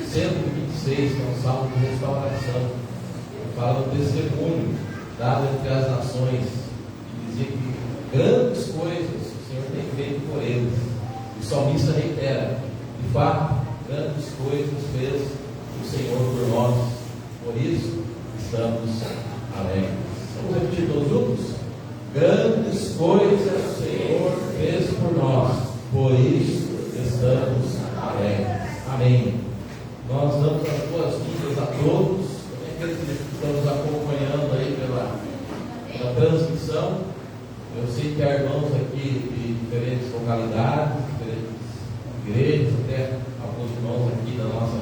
126, que é um salmo de restauração, que fala do testemunho dado entre as nações, e dizia que grandes coisas o Senhor tem feito por eles. E o salmista reitera: de fato, grandes coisas fez o Senhor por nós, por isso estamos alegres. Vamos repetir todos juntos? Grandes coisas o Senhor fez por nós, por isso estamos alegres. Amém. Nós damos as boas-vindas a todos, aqueles que estamos acompanhando aí pela transmissão. Eu sei que há irmãos aqui de diferentes localidades, diferentes igrejas, até alguns irmãos aqui da nossa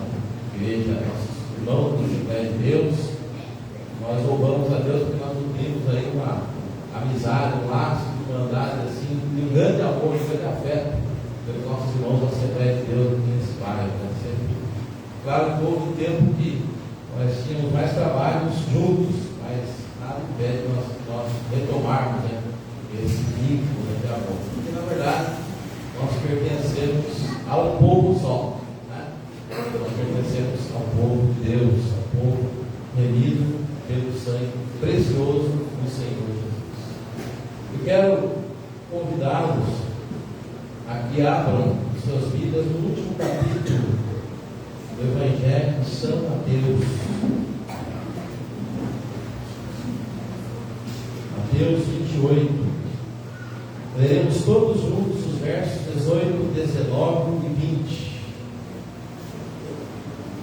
igreja, nossos irmãos do Assembleia de Deus. Nós louvamos a Deus porque nós nutrimos aí uma amizade, um laço de irmandade, assim, de um grande amor, de um grande afeto pelos nossos irmãos da Assembleia de Deus aqui nesse bairro. Claro que houve um tempo que nós tínhamos mais trabalhos juntos, mas nada impede de nós retomarmos, né, esse vínculo de amor. Porque na verdade nós pertencemos a um povo só, né? Nós pertencemos ao povo de Deus, ao povo remido pelo sangue precioso do Senhor Jesus. Eu quero convidá-los a que abram suas vidas no último capítulo do Evangelho de São Mateus. Mateus 28. Leremos todos juntos os versos 18, 19 e 20.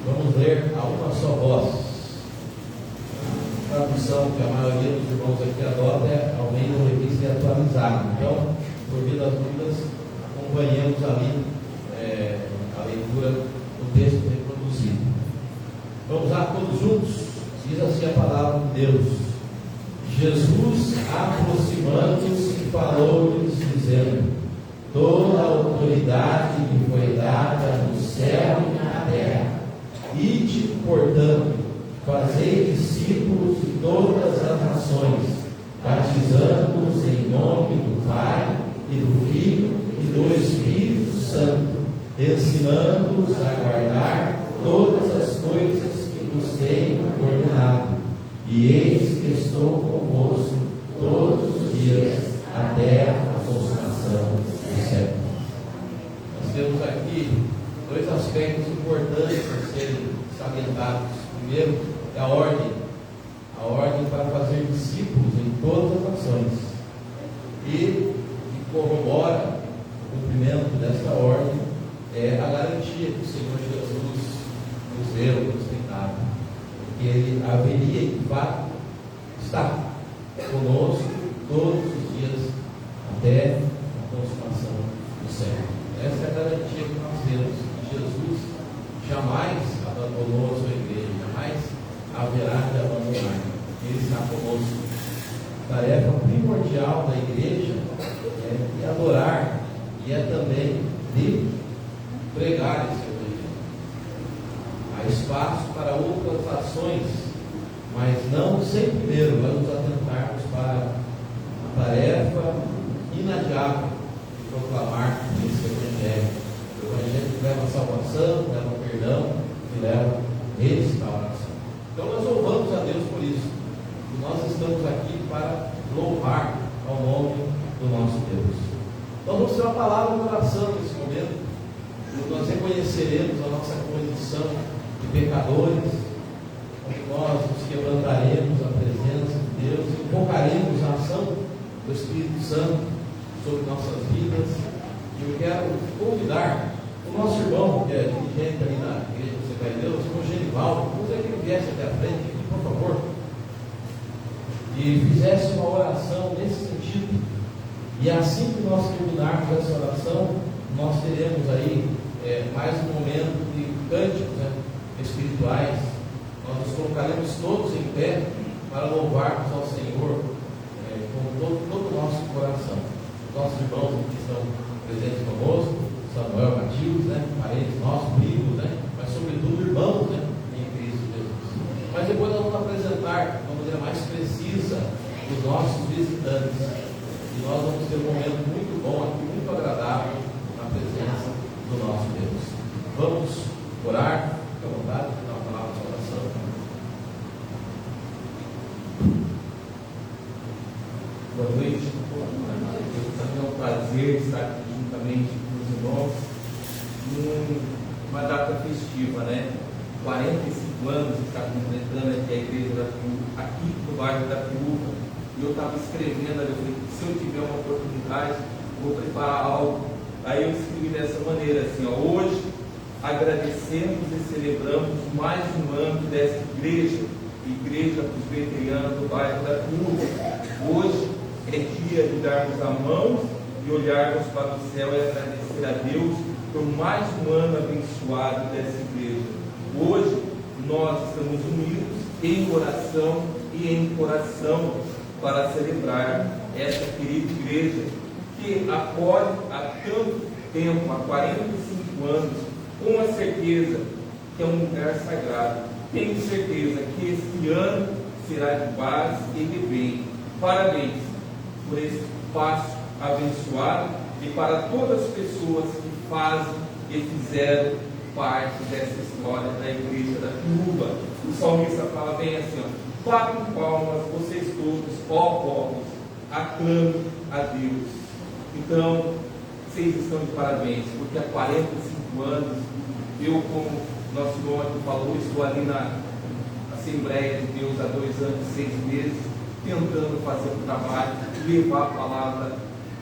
Vamos ler a uma só voz. A tradução que a maioria dos irmãos aqui adota é ao meio da revista atualizada. Então, por via das dúvidas, acompanhemos ali a leitura do texto reproduzido. Vamos lá todos juntos? Diz assim a palavra de Deus: Jesus, aproximando-se, falou-lhes, dizendo: toda a autoridade me foi dada no céu e na terra. Ide, portanto, fazei discípulos de todas as nações, batizando-os em nome do Pai, e do Filho, e do Espírito Santo, ensinando-os a guardar todas as coisas que vos tenho ordenado. E eis que estou convosco todos os dias, até a consumação do século. Nós temos aqui dois aspectos importantes a serem salientados. Primeiro é a ordem para fazer discípulos em todas as nações. E corrobora o cumprimento desta ordem é a garantia que o Senhor Jesus nos deu, nos tem dado, que Ele haveria e de fato está conosco todos os dias até a consumação do século. Essa é a garantia que nós temos. Jesus jamais abandonou a sua igreja, jamais haverá de abandonar. Ele está conosco. A tarefa primordial da igreja é de adorar e é também de pregar esse evangelho. Há espaço para outras ações, mas não sem primeiro vamos atentarmos para a tarefa inadiável de proclamar esse evangelho. O evangelho que leva a salvação, leva a perdão e leva a restauração. Então nós louvamos a Deus por isso. E nós estamos aqui para louvar ao nome do nosso Deus. Então vamos ter uma palavra de oração nesse momento. Nós reconheceremos a nossa condição de pecadores, onde nós nos quebrantaremos à presença de Deus, invocaremos a ação do Espírito Santo sobre nossas vidas. E eu quero convidar o nosso irmão, que é dirigente ali na igreja do Assembleia de Deus, o irmão Genivaldo, gostaria que ele viesse até a frente aqui, por favor, e fizesse uma oração nesse sentido. E assim que nós terminarmos essa oração, nós teremos aí mais um momento de cânticos, né, espirituais. Nós nos colocaremos todos em pé para louvarmos ao Senhor com todo o nosso coração. Os nossos irmãos que estão presentes conosco, Samuel, Matheus, né, parentes nossos, primos, né, mas sobretudo irmãos, né, em Cristo Jesus. Mas depois nós vamos apresentar de uma maneira mais precisa os nossos visitantes. E nós vamos ter um momento muito bom aqui, muito agradável na presença do nosso Deus. Vamos orar. Eu uma data festiva, né? 45 anos está completando aqui a igreja da Piúva, aqui no bairro da Piúva. E eu estava escrevendo, eu falei, se eu tiver uma oportunidade, vou preparar algo. Aí eu escrevi dessa maneira, assim, ó, hoje agradecemos e celebramos mais um ano dessa igreja presbiteriana do bairro da Piúva. Hoje é dia de darmos a mão e olharmos para o céu e agradecer a Deus por mais um ano abençoado dessa igreja. Hoje nós estamos unidos em oração e em coração para celebrar essa querida igreja que acolhe há tanto tempo, há 45 anos, com a certeza que é um lugar sagrado. Tenho certeza que este ano será de paz e de bem. Parabéns por esse passo abençoado e para todas as pessoas que fazem e fizeram parte dessa história da igreja da Piúva. O salmista fala bem assim, ó, batam palmas, vocês todos, ó povos, aclamem a Deus. Então, vocês estão de parabéns, porque há 45 anos, eu, como nosso irmão falou, estou ali na Assembleia de Deus há 2 anos e 6 meses, tentando fazer um trabalho, levar a palavra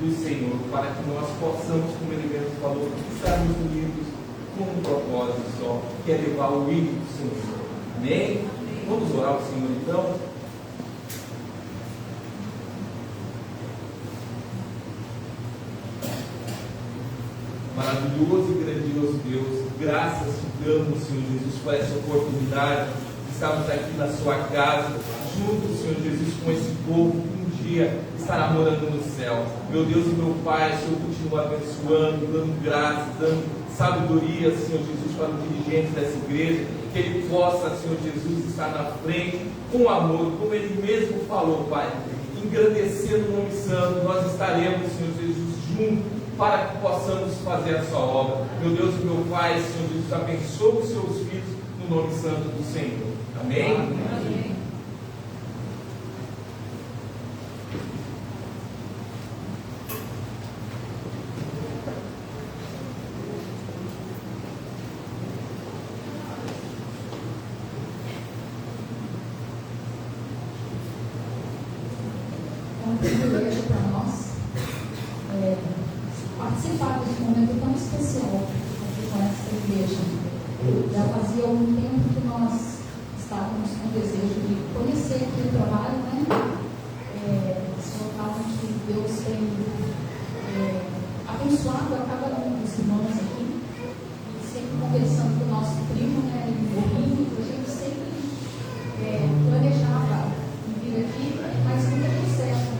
do Senhor, para que nós possamos, como ele mesmo falou, estarmos unidos com um propósito só, que é levar o ídolo do Senhor. Amém? Vamos orar ao Senhor então? Maravilhoso e grandioso Deus, graças te damos, Senhor Jesus, por essa oportunidade de estarmos aqui na sua casa, juntos, Senhor Jesus, com esse povo que um dia estará morando no céu. Meu Deus e meu Pai, o Senhor continua abençoando, dando graça, dando sabedoria, Senhor Jesus, para o dirigente dessa igreja, que ele possa, Senhor Jesus, estar na frente com amor, como ele mesmo falou, Pai, engrandecendo o nome santo. Nós estaremos, Senhor Jesus, juntos para que possamos fazer a sua obra. Meu Deus e meu Pai, Senhor Jesus, abençoa os seus filhos no nome santo do Senhor. Amém? Amém. É um privilégio para nós participar desse momento tão especial aqui com essa igreja. Já fazia algum tempo que nós estávamos com o desejo de conhecer aqui o trabalho, né? Esse local que Deus tem abençoado a cada um dos irmãos aqui, e sempre conversando com o nosso primo, né? A gente sempre planejava vir aqui, mas nunca deu certo.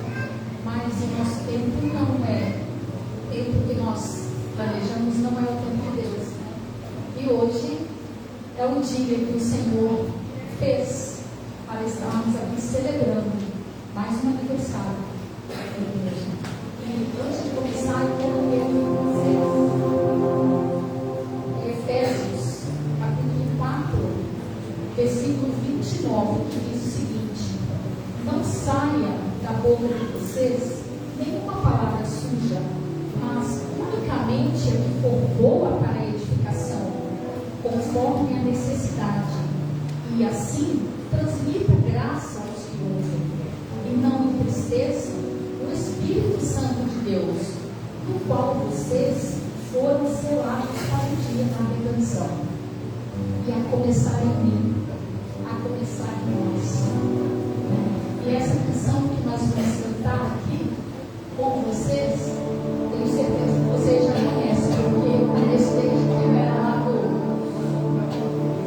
Mas o nosso tempo não é o tempo que nós planejamos, não é o tempo de Deus, né? E hoje é o dia que o Senhor fez para estarmos aqui celebrando mais um aniversário da igreja. E antes de começar, eu quero ler com vocês Efésios, capítulo 4, versículo 29, que diz o seguinte: não saia da boca de vocês nenhuma palavra suja, mas unicamente a que for boa para a edificação, conforme a necessidade, e assim transmita graça aos que ouvem, e não entristeçam o Espírito Santo de Deus, no qual vocês foram selados para o dia da redenção. E a começar em mim, a começar em nós. E essa canção que nós vamos cantar aqui com vocês, tenho certeza que vocês já conhecem, porque eu conheço desde que eu era lá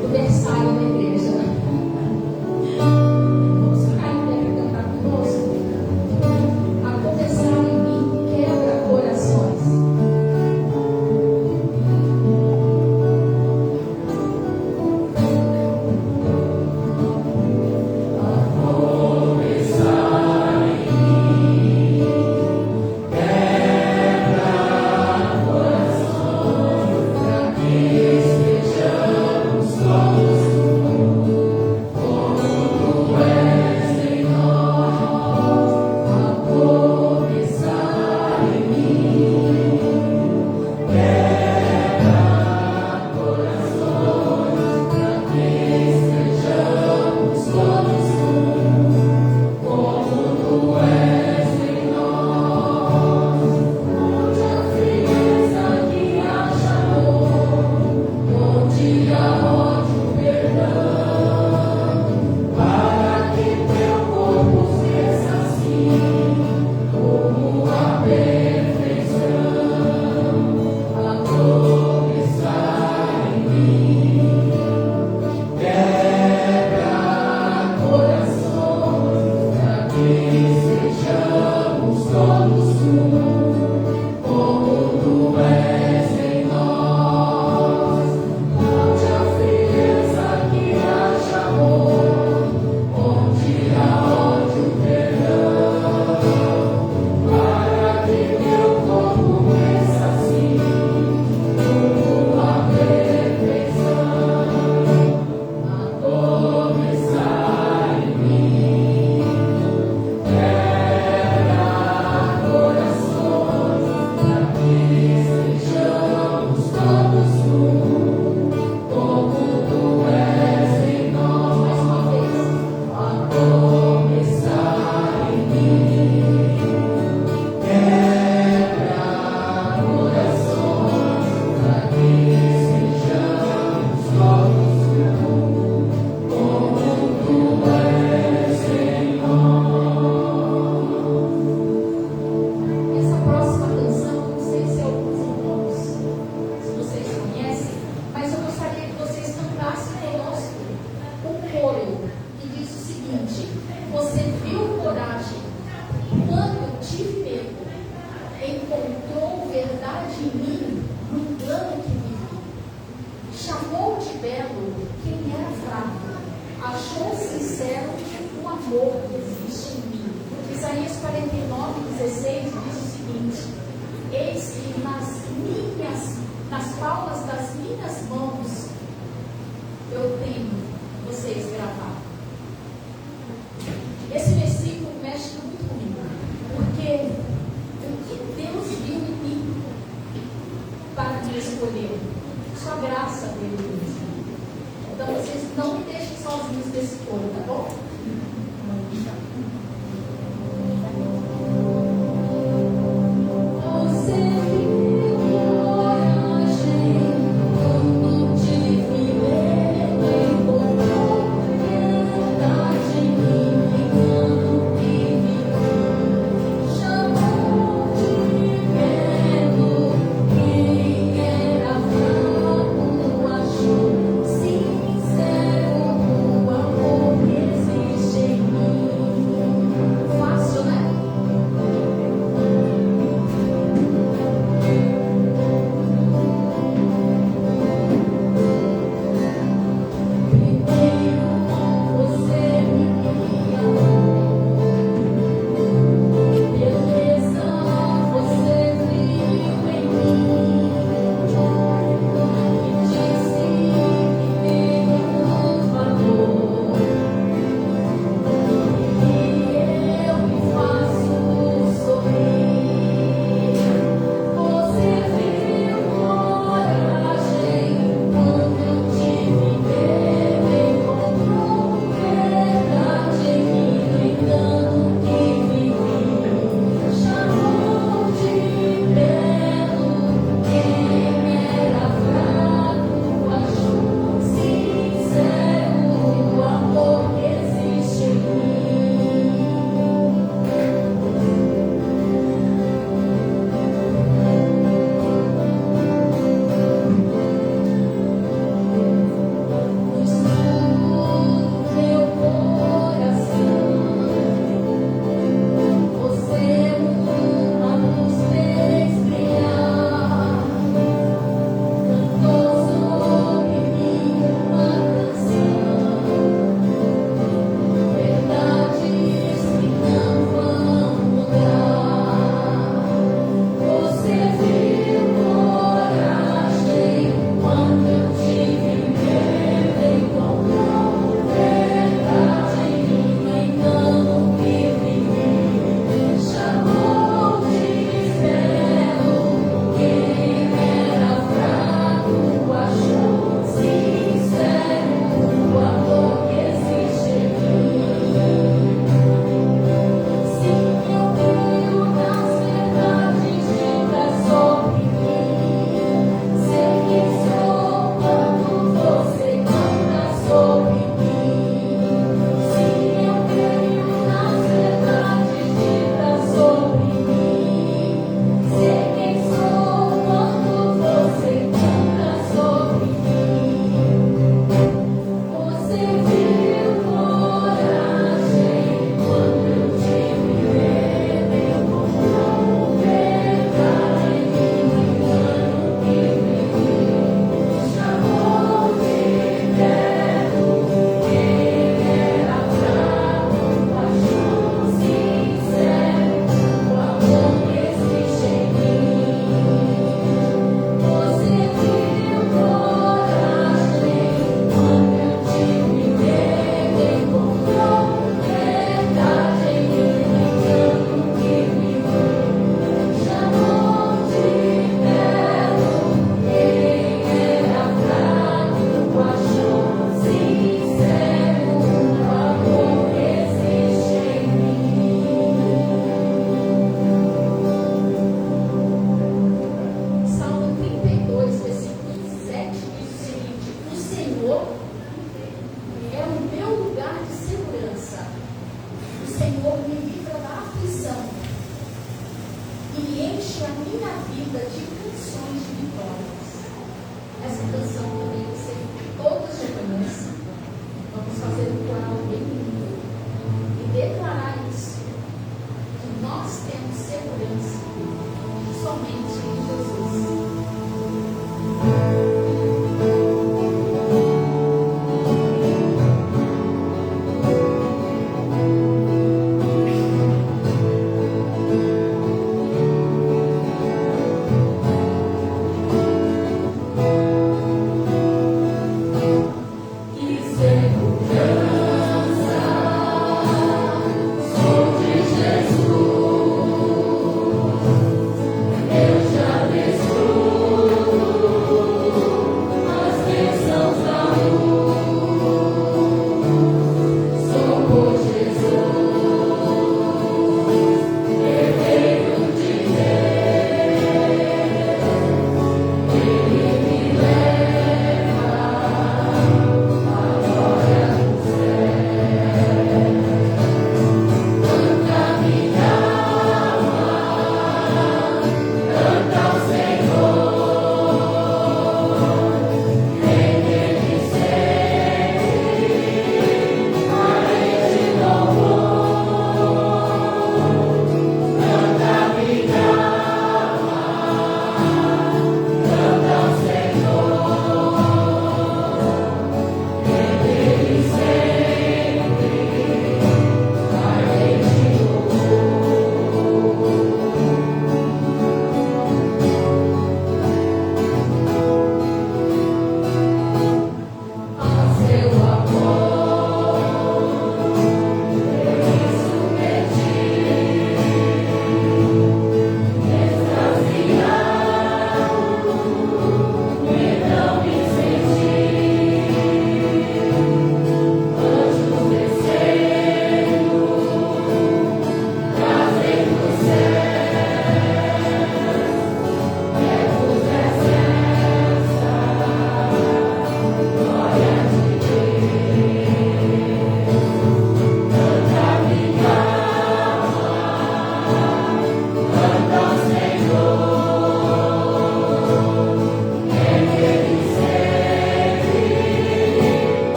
do berçário da igreja. Vamos ficar em pé para cantar conosco? A começar em mim, quebra corações. Começar em mim, amor que existe em mim. Isaías 49:16 diz o seguinte: eis que nas palmas das minhas mãos eu tenho vocês gravados. Esse versículo mexe muito comigo, porque o que Deus viu em mim para me escolher? Só a graça dele mesmo. Então vocês não me deixem sozinhos nesse coro, tá bom?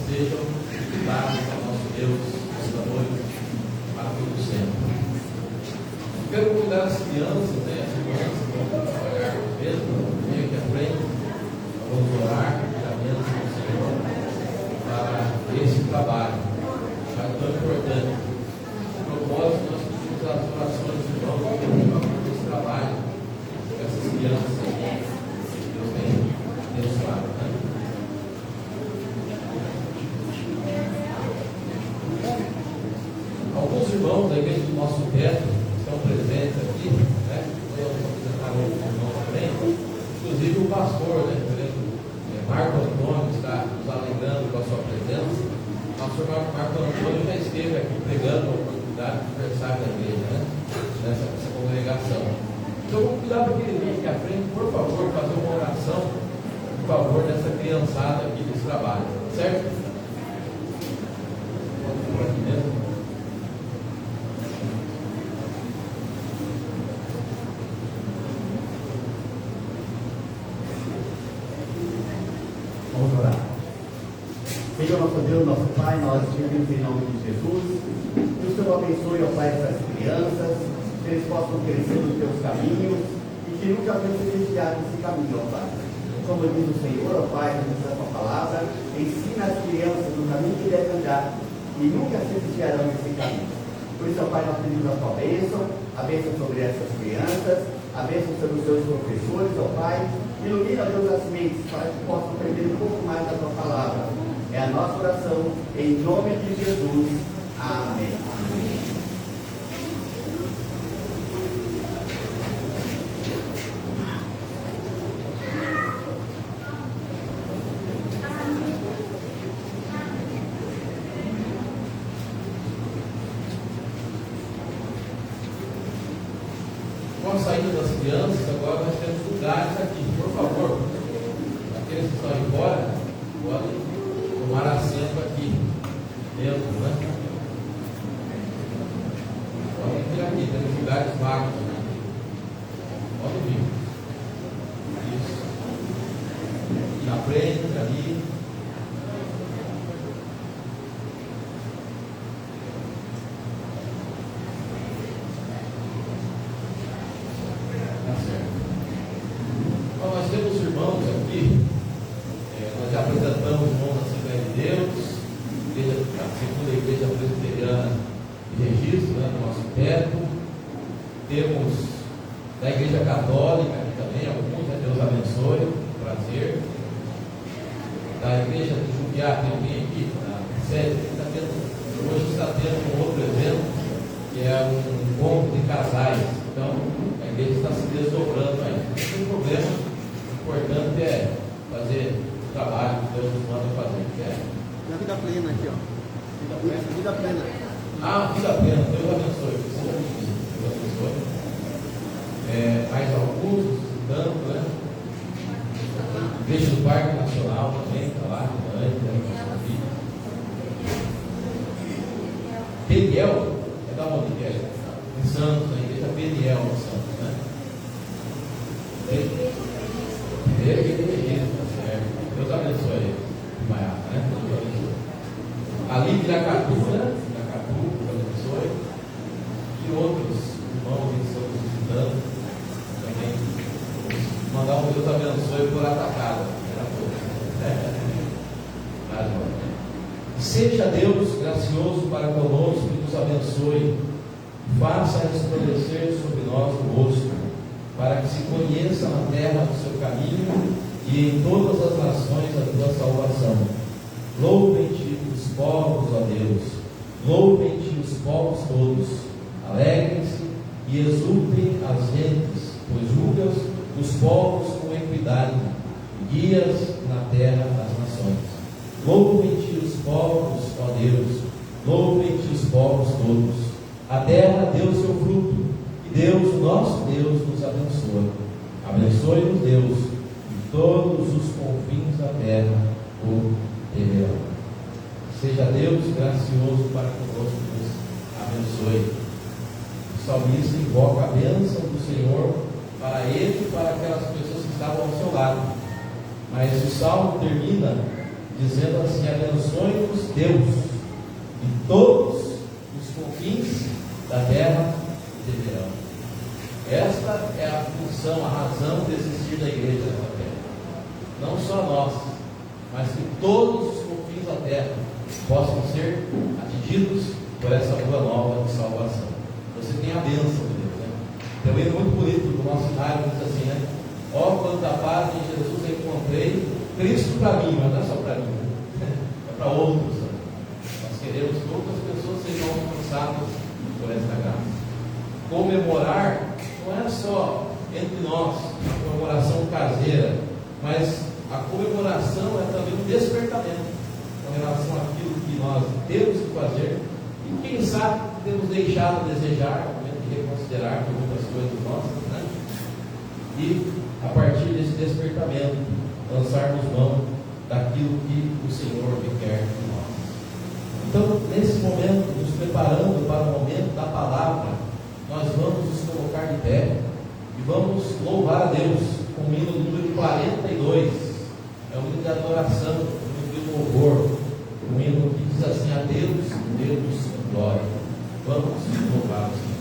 sejam dados ao nosso Deus esta noite, para todo sempre. Quero convidar as crianças, né? As crianças que vão trabalhar mesmo, venham aqui à frente, vamos orar, pedir a bênção do Senhor para esse trabalho, para tão importante. A propósito, nós pedimos as orações dos irmãos para esse trabalho, essas crianças aqui, que Deus tem abençoado, né? Alguns irmãos da igreja do nosso teto estão presentes aqui, né? Eu vou apresentar outros irmãos também, inclusive o pastor, né? Marco Antônio está nos alegrando com a sua presença. O pastor Marco Antônio já esteve aqui pregando a oportunidade de conversar com a igreja, né? Nessa congregação. Então, eu vou convidar para que ele venha aqui à frente, por favor, fazer uma oração em favor dessa criançada aqui desse trabalho, certo? Por aqui mesmo. Vamos orar. Senhor nosso Deus, nosso Pai, nós te pedimos em nome de Jesus, que o Senhor abençoe, ó Pai, essas crianças, que eles possam crescer nos teus caminhos e que nunca venham se desviar desse caminho, ó Pai. Como diz o Senhor, ó Pai, na tua palavra, ensina as crianças no caminho que devem andar e nunca se desviarão desse caminho. Por isso, ó Pai, nós pedimos a tua bênção, a bênção sobre essas crianças, a bênção sobre os seus professores, ó Pai. Ilumina, Deus, as mentes para que possam aprender um pouco mais da tua palavra. É a nossa oração, em nome de Jesus. Amém. Amém. Com a saída das crianças, agora nós temos lugares aqui. Por favor, aqueles que estão aí fora, podem tomar assento aqui dentro, né? Podem vir aqui, temos lugares vagos. Né? Podem vir. Isso. Aqui na frente, ali. Nós temos irmãos aqui, nós já apresentamos o irmão da Assembleia de Deus, a segunda igreja presbiteriana de registro, né, no nosso teto. Temos da igreja católica aqui também, alguns, né, Deus abençoe, prazer. Da igreja de Jubiá tem alguém aqui, na sede, hoje está tendo um outro evento, que é um encontro de casais. Então, a igreja está se desdobrando aí. Não tem problema. O importante é fazer o trabalho que Deus nos manda fazer. Na vida plena aqui, ó. Vida plena. Ah, vida plena. Deus abençoe. Deus abençoe. Mais alguns, tanto, né? Igreja do Parque Nacional também, está lá. Peniel, é da onde que é? Em Santos, a igreja Peniel em Santos, né? Deus abençoe Maiara, né? Deus abençoe. Ali de Iracatu, né? Iracatu, Deus abençoe. E outros irmãos que estão visitando também. Mandar um Deus abençoe por atacada. Seja Deus gracioso para conosco e nos abençoe. Faça resplandecer sobre nós o rosto, para que se conheça na terra o seu caminho e em todas as nações a tua salvação. Louvem-te os povos, ó Deus, louvem-te os povos todos, alegrem-se e exultem as gentes, pois julgas os povos com equidade e guias na terra as nações. Louvem-te os povos, ó Deus, louvem-te os povos todos. A terra deu o seu fruto, e Deus, nosso Deus, nos abençoe. Abençoe-nos, Deus, e todos os confins da terra o temerão. Seja Deus gracioso para conosco, nos abençoe. O salmista invoca a bênção do Senhor para ele e para aquelas pessoas que estavam ao seu lado. Mas o salmo termina dizendo assim: abençoe-nos Deus, e todos os confins da terra temerão. Esta é a função, a razão de existir da igreja nessa terra. Não só nós, mas que todos os confins da terra possam ser atingidos por essa boa nova de salvação. Você tem a bênção de Deus, né? Tem um hino muito bonito do nosso cenário, diz assim, né? Ó, quanta paz em Jesus encontrei, Cristo para mim, mas não é só para mim, né? É para outros. Né? Nós queremos que outras pessoas sejam alcançadas por esta graça. Comemorar não é só entre nós, a comemoração caseira, mas a comemoração é também um despertamento com relação àquilo que nós temos que fazer e quem sabe temos deixado a desejar, no momento de reconsiderar muitas coisas nossas, né? E a partir desse despertamento lançarmos mão daquilo que o Senhor requer de nós. Então, nesse momento, nos preparando para o momento da palavra, nós vamos nos colocar de pé e vamos louvar a Deus com o hino número 42. É um hino de adoração, um hino de louvor, um hino que diz assim: a Deus, Deus, glória. Vamos louvar o Senhor.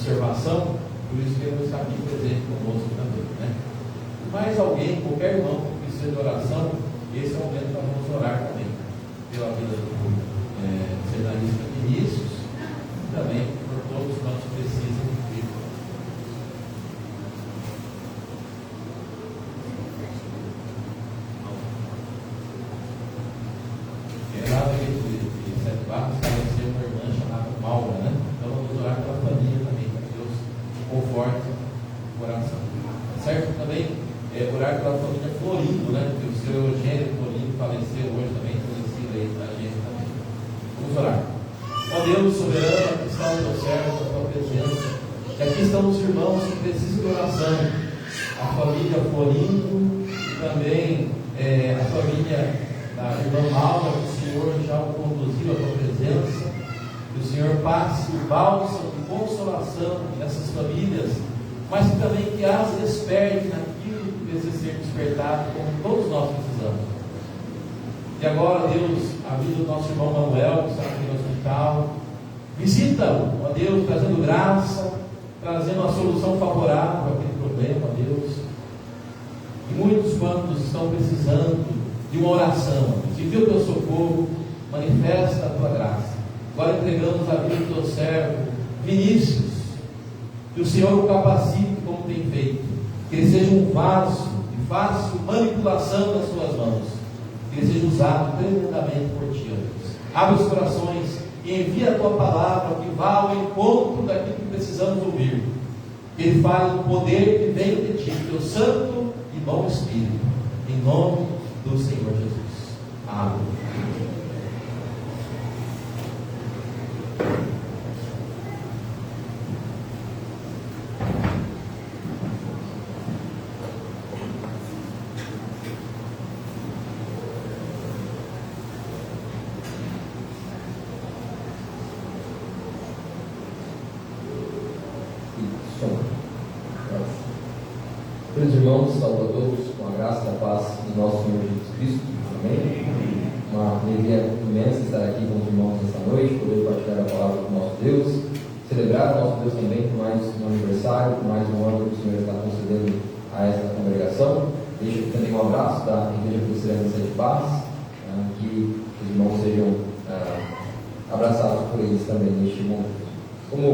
observação, por isso que ele está aqui presente conosco também, né? Mas alguém, qualquer irmão que precisa de oração, esse é o momento para nós orar também, pela vida do seminarista Vinícius, e também por todos quantos precisam de Cristo. Lá no livro de Sete Barros, faleceu uma irmã chamada Maura, né? Então vamos orar pela família também, para que Deus conforte o coração. Certo? Também orar pela família Florindo, né? Porque o seu Eugênio Florindo faleceu hoje também, conhecido aí da gente também. Vamos orar. Ó Deus soberano, aqui está o teu servo, a tua presença. E aqui estão os irmãos que precisam de oração. A família Florindo e também a família da irmã Maura, que o Senhor já o conduziu à tua presença, que o Senhor passe o bálsamo de consolação nessas famílias, mas que também que as desperte naquilo que precisa ser despertado, como todos nós precisamos. E agora, Deus, a vida do nosso irmão Manuel, que está aqui no hospital, visita-o, ó Deus, trazendo graça, trazendo uma solução favorável àquele problema, ó Deus. E muitos quantos estão precisando de uma oração, se viu o teu socorro, manifesta a tua graça. Agora entregamos a vida do teu servo Vinícius, que o Senhor o capacite como tem feito, que ele seja um vaso de fácil manipulação das suas mãos, que ele seja usado tremendamente por ti, Deus. Abre os corações e envia a tua palavra que vá ao encontro daquilo que precisamos ouvir, que ele fale do poder que vem de ti, teu santo e bom Espírito, em nome do Senhor Jesus. Amém. Queridos irmãos, saúdo a todos com a graça e a paz do nosso Senhor Jesus Cristo. Amém? Uma alegria imensa estar aqui com os irmãos nesta noite, poder partilhar a palavra do nosso Deus, celebrar o nosso Deus também por mais um aniversário, por mais um ano que o Senhor está concedendo a esta congregação. Deixo aqui também um abraço da Igreja Presbiteriana de Sete Barros, que os irmãos sejam abraçados por eles também neste momento. Como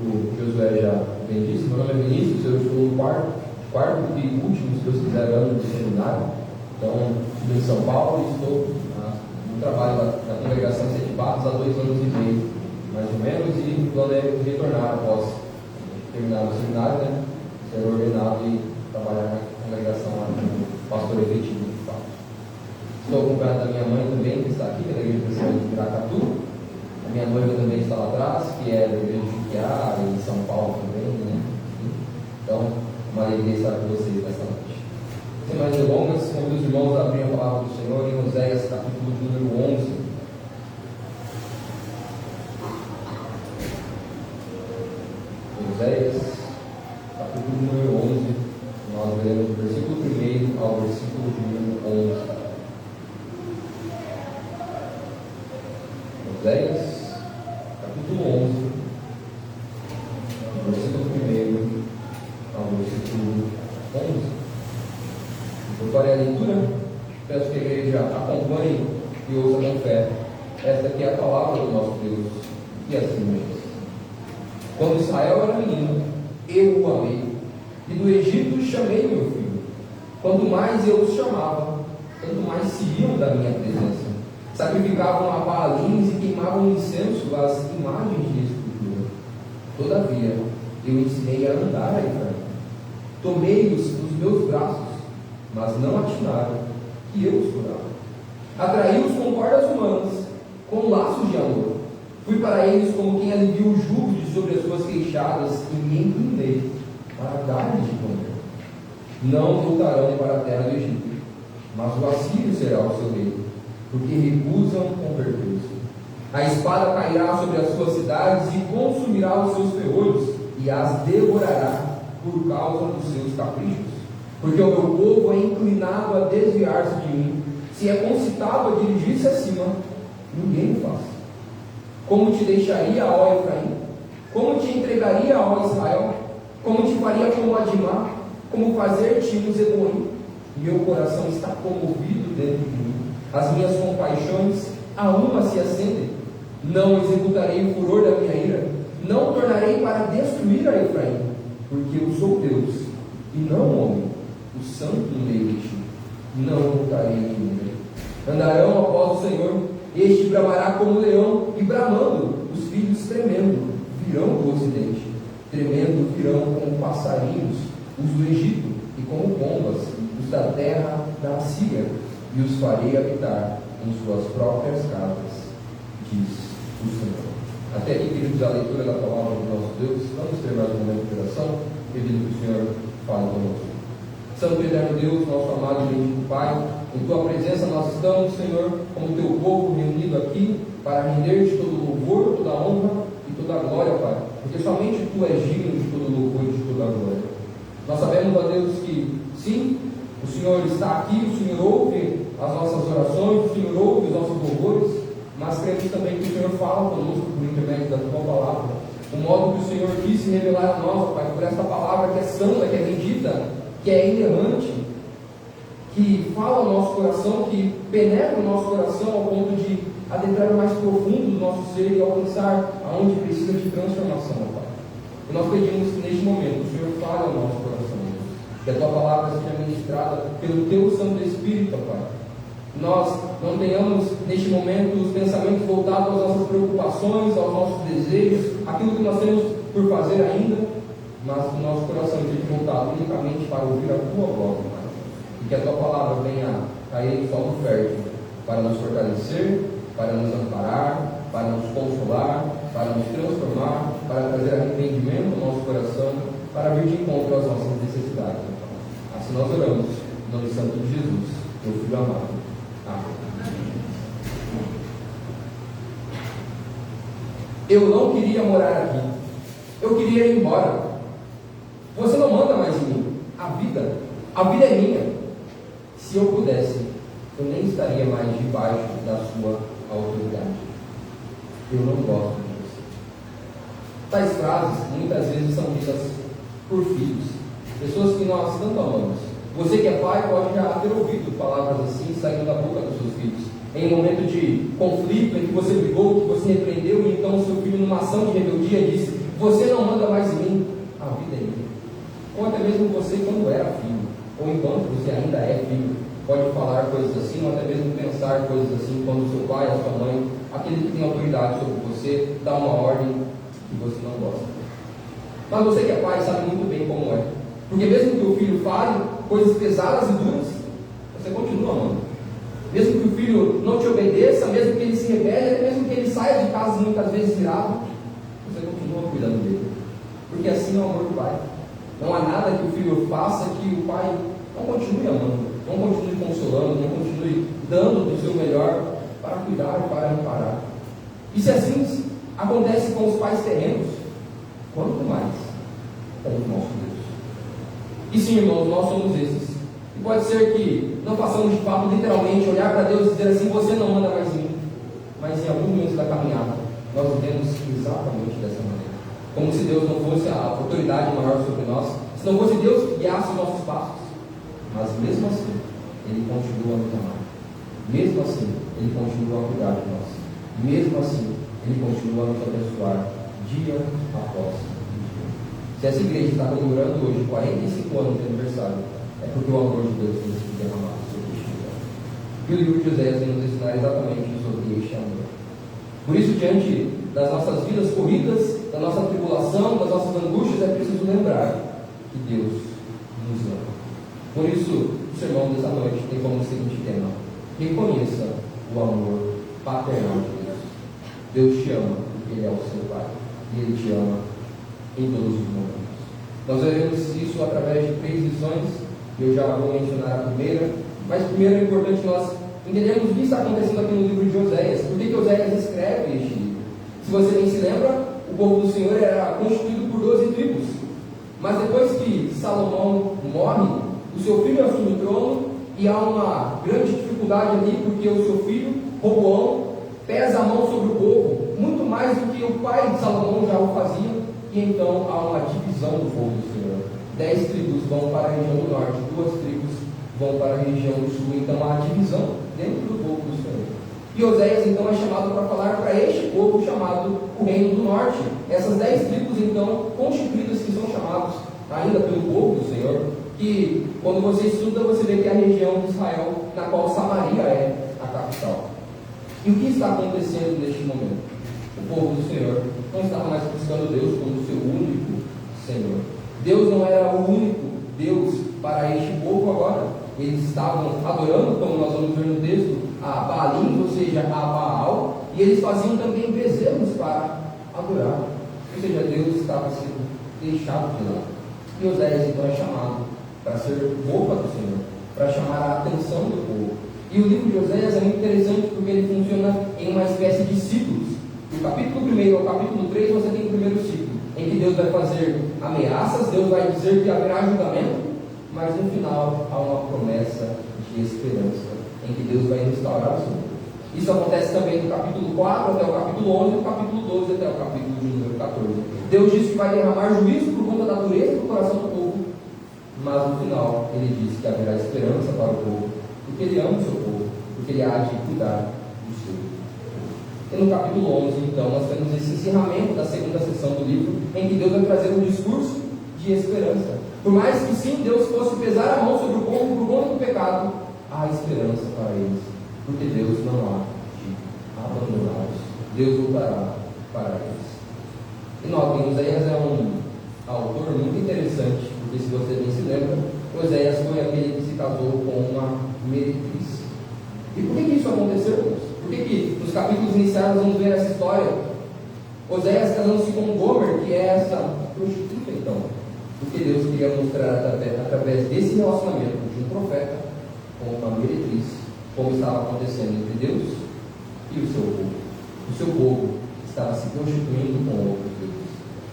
o Josué já bem disse, meu nome é Vinícius, eu estou no quarto e último, se Deus quiser, ano de seminário. Então, estou em São Paulo e estou no trabalho da congregação de Sete Barros há 2 anos e meio, mais ou menos, e o plano é retornar após terminar o seminário, né? Ser ordenado e trabalhar na congregação lá como pastor efetivo de fato. Estou acompanhado da minha mãe também, que está aqui, que é da Igreja Presbiteriana de Piracatu. A minha noiva também está lá atrás, que é da Igreja de Juquiá, em São Paulo também, né? Então, uma alegria estar com vocês nesta noite. Sem mais delongas, convido os irmãos a abrir a palavra do Senhor em Oséias, capítulo de número 11. Oséias, capítulo número 11, nós veremos do versículo 1 ao versículo de número 11. Oséias, capítulo 11, versículo 1 ao versículo 11. Eu farei a leitura, peço que a igreja acompanhe e ouça com fé. Esta aqui é a palavra do nosso Deus, e assim diz: Quando Israel era menino, eu o amei, e do Egito chamei meu filho. Quanto mais eu os chamava, tanto mais se iam da minha presença. Sacrificavam a Baalins e queimavam incenso às imagens de escultura. Todavia, eu ensinei a andar a Efraim. Tomei-os nos meus braços, mas não atinaram que eu os curava. Atraí-os com cordas humanas, com laços de amor. Fui para eles como quem alivia o jugo de sobre as suas queixadas e me inclinei para dar-lhes de comer. Não voltarão para a terra do Egito, mas o Assírio será o seu rei, porque recusam converter-se. A espada cairá sobre as suas cidades e consumirá os seus ferrolhos e as devorará por causa dos seus caprichos. Porque o meu povo é inclinado a desviar-se de mim. Se é concitado a dirigir-se acima, ninguém o faz. Como te deixaria, ó Efraim? Como te entregaria ao Israel? Como te faria como Adimá? Como fazer-te um Zeboim? Meu coração está comovido dentro de mim. As minhas compaixões a uma se acendem. Não executarei o furor da minha ira. Não tornarei para destruir a Efraim, porque eu sou Deus e não homem, o santo no meio de ti. Não voltarei em mim. Andarão após o Senhor, este bramará como leão, e bramando, os filhos tremendo, virão do ocidente. Tremendo virão como passarinhos, os do Egito, e como pombas, os da terra da Assíria, e os farei habitar em suas próprias casas, diz o Senhor. Até aqui, queridos, a leitura da palavra do nosso Deus. Vamos ter mais um momento de oração, pedindo que o Senhor fale conosco. Santo e eterno Deus, nosso amado e bendito Pai, em Tua presença nós estamos, Senhor, como Teu povo reunido aqui, para render-te todo o louvor, toda a honra e toda a glória, Pai, porque somente Tu és digno de todo o louvor e de toda a glória. Nós sabemos, ó Deus, que sim, o Senhor está aqui, o Senhor ouve as nossas orações, o Senhor ouve os nossos louvores, mas cremos também que o Senhor fala conosco por intermédio da Tua palavra. O modo que o Senhor quis se revelar a nós, Pai, por esta palavra que é santa, que é bendita, que é inerrante, que fala ao nosso coração, que penetra o nosso coração ao ponto de adentrar mais profundo do nosso ser e alcançar aonde precisa de transformação, Pai. E nós pedimos que neste momento o Senhor fale ao nosso coração, que a Tua palavra seja ministrada pelo Teu Santo Espírito, Pai. Nós não tenhamos neste momento os pensamentos voltados às nossas preocupações, aos nossos desejos, aquilo que nós temos por fazer ainda, mas que o nosso coração esteja voltado unicamente para ouvir a Tua voz, Pai. E que a Tua palavra venha cair em solo fértil para nos fortalecer, para nos amparar, para nos consolar, para nos transformar, para trazer arrependimento ao nosso coração, para vir de encontro às nossas necessidades. Assim nós oramos, em nome santo de Jesus, Teu Filho amado. Amém. Eu não queria morar aqui. Eu queria ir embora. Você não manda mais em mim. A vida é minha. Se eu pudesse, eu nem estaria mais debaixo da sua autoridade. Eu não gosto de você. Tais frases muitas vezes são ditas por filhos, pessoas que nós tanto amamos. Você que é pai pode já ter ouvido palavras assim saindo da boca dos seus filhos. Em um momento de conflito, em que você brigou, que você repreendeu, e então o seu filho, numa ação de rebeldia, disse: você não manda mais em mim, a vida é minha. Ou até mesmo você, quando era filho, ou enquanto você ainda é filho, pode falar coisas assim, ou até mesmo pensar coisas assim, quando o seu pai, a sua mãe, aquele que tem autoridade sobre você, dá uma ordem que você não gosta. Mas você que é pai sabe muito bem como é. Porque mesmo que o filho fale coisas pesadas e duras, você continua amando. Mesmo que o filho não te obedeça, mesmo que ele se rebele, mesmo que ele saia de casa muitas vezes irado, você continua cuidando dele. Porque assim é o amor do pai. Não há nada que o filho faça que o pai não continue amando, não continue consolando, não continue dando do seu melhor para cuidar e para amparar. E se assim acontece com os pais terrenos, quanto mais com o nosso Deus. E sim, irmãos, nós somos esses. E pode ser que não façamos de fato literalmente olhar para Deus e dizer assim: você não manda mais em mim. Mas em alguns momentos da caminhada, nós vivemos exatamente dessa maneira. Como se Deus não fosse a autoridade maior sobre nós, se não fosse Deus que guiasse os nossos passos. Mas mesmo assim, Ele continua a nos amar. Mesmo assim, Ele continua a cuidar de nós. Mesmo assim, Ele continua a nos abençoar dia após dia. Se essa igreja está comemorando hoje 45 anos de aniversário, é porque o amor de Deus tem sido derramado sobre este lugar. E o livro de Oséias vem nos ensinar exatamente sobre este amor. Por isso, diante das nossas vidas corridas, da nossa tribulação, das nossas angústias, é preciso lembrar que Deus nos ama. Por isso, o sermão dessa noite tem como seguinte tema: reconheça o amor paternal de Deus. Deus te ama porque Ele é o seu Pai, e Ele te ama em todos os momentos. Nós veremos isso através de 3 lições. Eu já vou mencionar a primeira, mas primeiro é importante nós entendermos o que está acontecendo aqui no livro de Oséias. Por que Oséias escreve este livro? Se você nem se lembra, o povo do Senhor era constituído por 12 tribos. Mas depois que Salomão morre, o seu filho assume o trono, e há uma grande dificuldade ali, porque o seu filho, Roboão, pesa a mão sobre o povo, muito mais do que o pai de Salomão já o fazia. e então há uma divisão do povo do Senhor. 10 tribos vão para a região do norte, 2 tribos vão para a região do sul, então há divisão dentro do povo do Senhor. E Oséias então é chamado para falar para este povo chamado o Reino do Norte. Essas 10 tribos então constituídas, que são chamados ainda pelo povo do Senhor, que quando você estuda, você vê que é a região de Israel na qual Samaria é a capital. E o que está acontecendo neste momento? O povo do Senhor não estava mais buscando Deus como seu único Senhor. Deus não era o único Deus para este povo agora. Eles estavam adorando, como nós vamos ver no texto, a Baalim, ou seja, a Baal, e eles faziam também bezerros para adorar. Ou seja, Deus estava sendo deixado de lado. E Oséias então é chamado para ser boca do Senhor, para chamar a atenção do povo. E o livro de Oséias é muito interessante porque ele funciona em uma espécie de ciclos. Do capítulo 1 ao capítulo 3 você tem o primeiro ciclo, em que Deus vai fazer ameaças, Deus vai dizer que haverá julgamento, mas no final há uma promessa de esperança, em que Deus vai restaurar o seu povo. Isso acontece também do capítulo 4 até o capítulo 11 e do capítulo 12 até o capítulo de número 14. Deus diz que vai derramar juízo por conta da dureza do coração do povo, mas no final ele diz que haverá esperança para o povo, porque ele ama o seu povo, porque ele há de cuidar do seu povo. E no capítulo 11, então, nós temos esse encerramento da segunda sessão do livro, em que Deus vai trazer um discurso de esperança. Por mais que sim, Deus fosse pesar a mão sobre o povo por conta do pecado, há esperança para eles, porque Deus não há de abandoná-los. Deus voltará para eles. E notem, Oséias é um autor muito interessante, porque se você bem se lembra, Oséias foi aquele que se casou com uma meretriz. E por que isso aconteceu? Por que nos capítulos iniciais nós vamos ver essa história? Oséias casando-se com Gomer, que é essa prostituta então. Porque Deus queria mostrar através desse relacionamento de um profeta com uma meretriz, como estava acontecendo entre Deus e o seu povo. O seu povo estava se constituindo com outros deuses.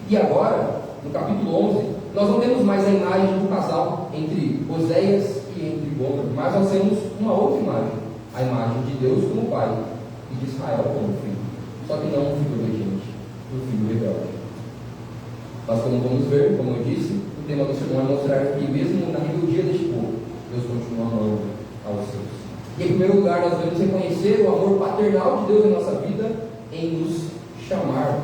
E agora, no capítulo 11, nós não temos mais a imagem do casal entre Oséias e entre Gomer, mas nós temos uma outra imagem, a imagem de Deus como pai e de Israel como filho. Só que não um filho obediente, um filho rebelde. Mas como vamos ver, como eu disse, o tema do sermão é mostrar que mesmo na rebeldia deste povo, Deus continua amando aos seus. E em primeiro lugar, nós devemos reconhecer o amor paternal de Deus em nossa vida, em nos chamar.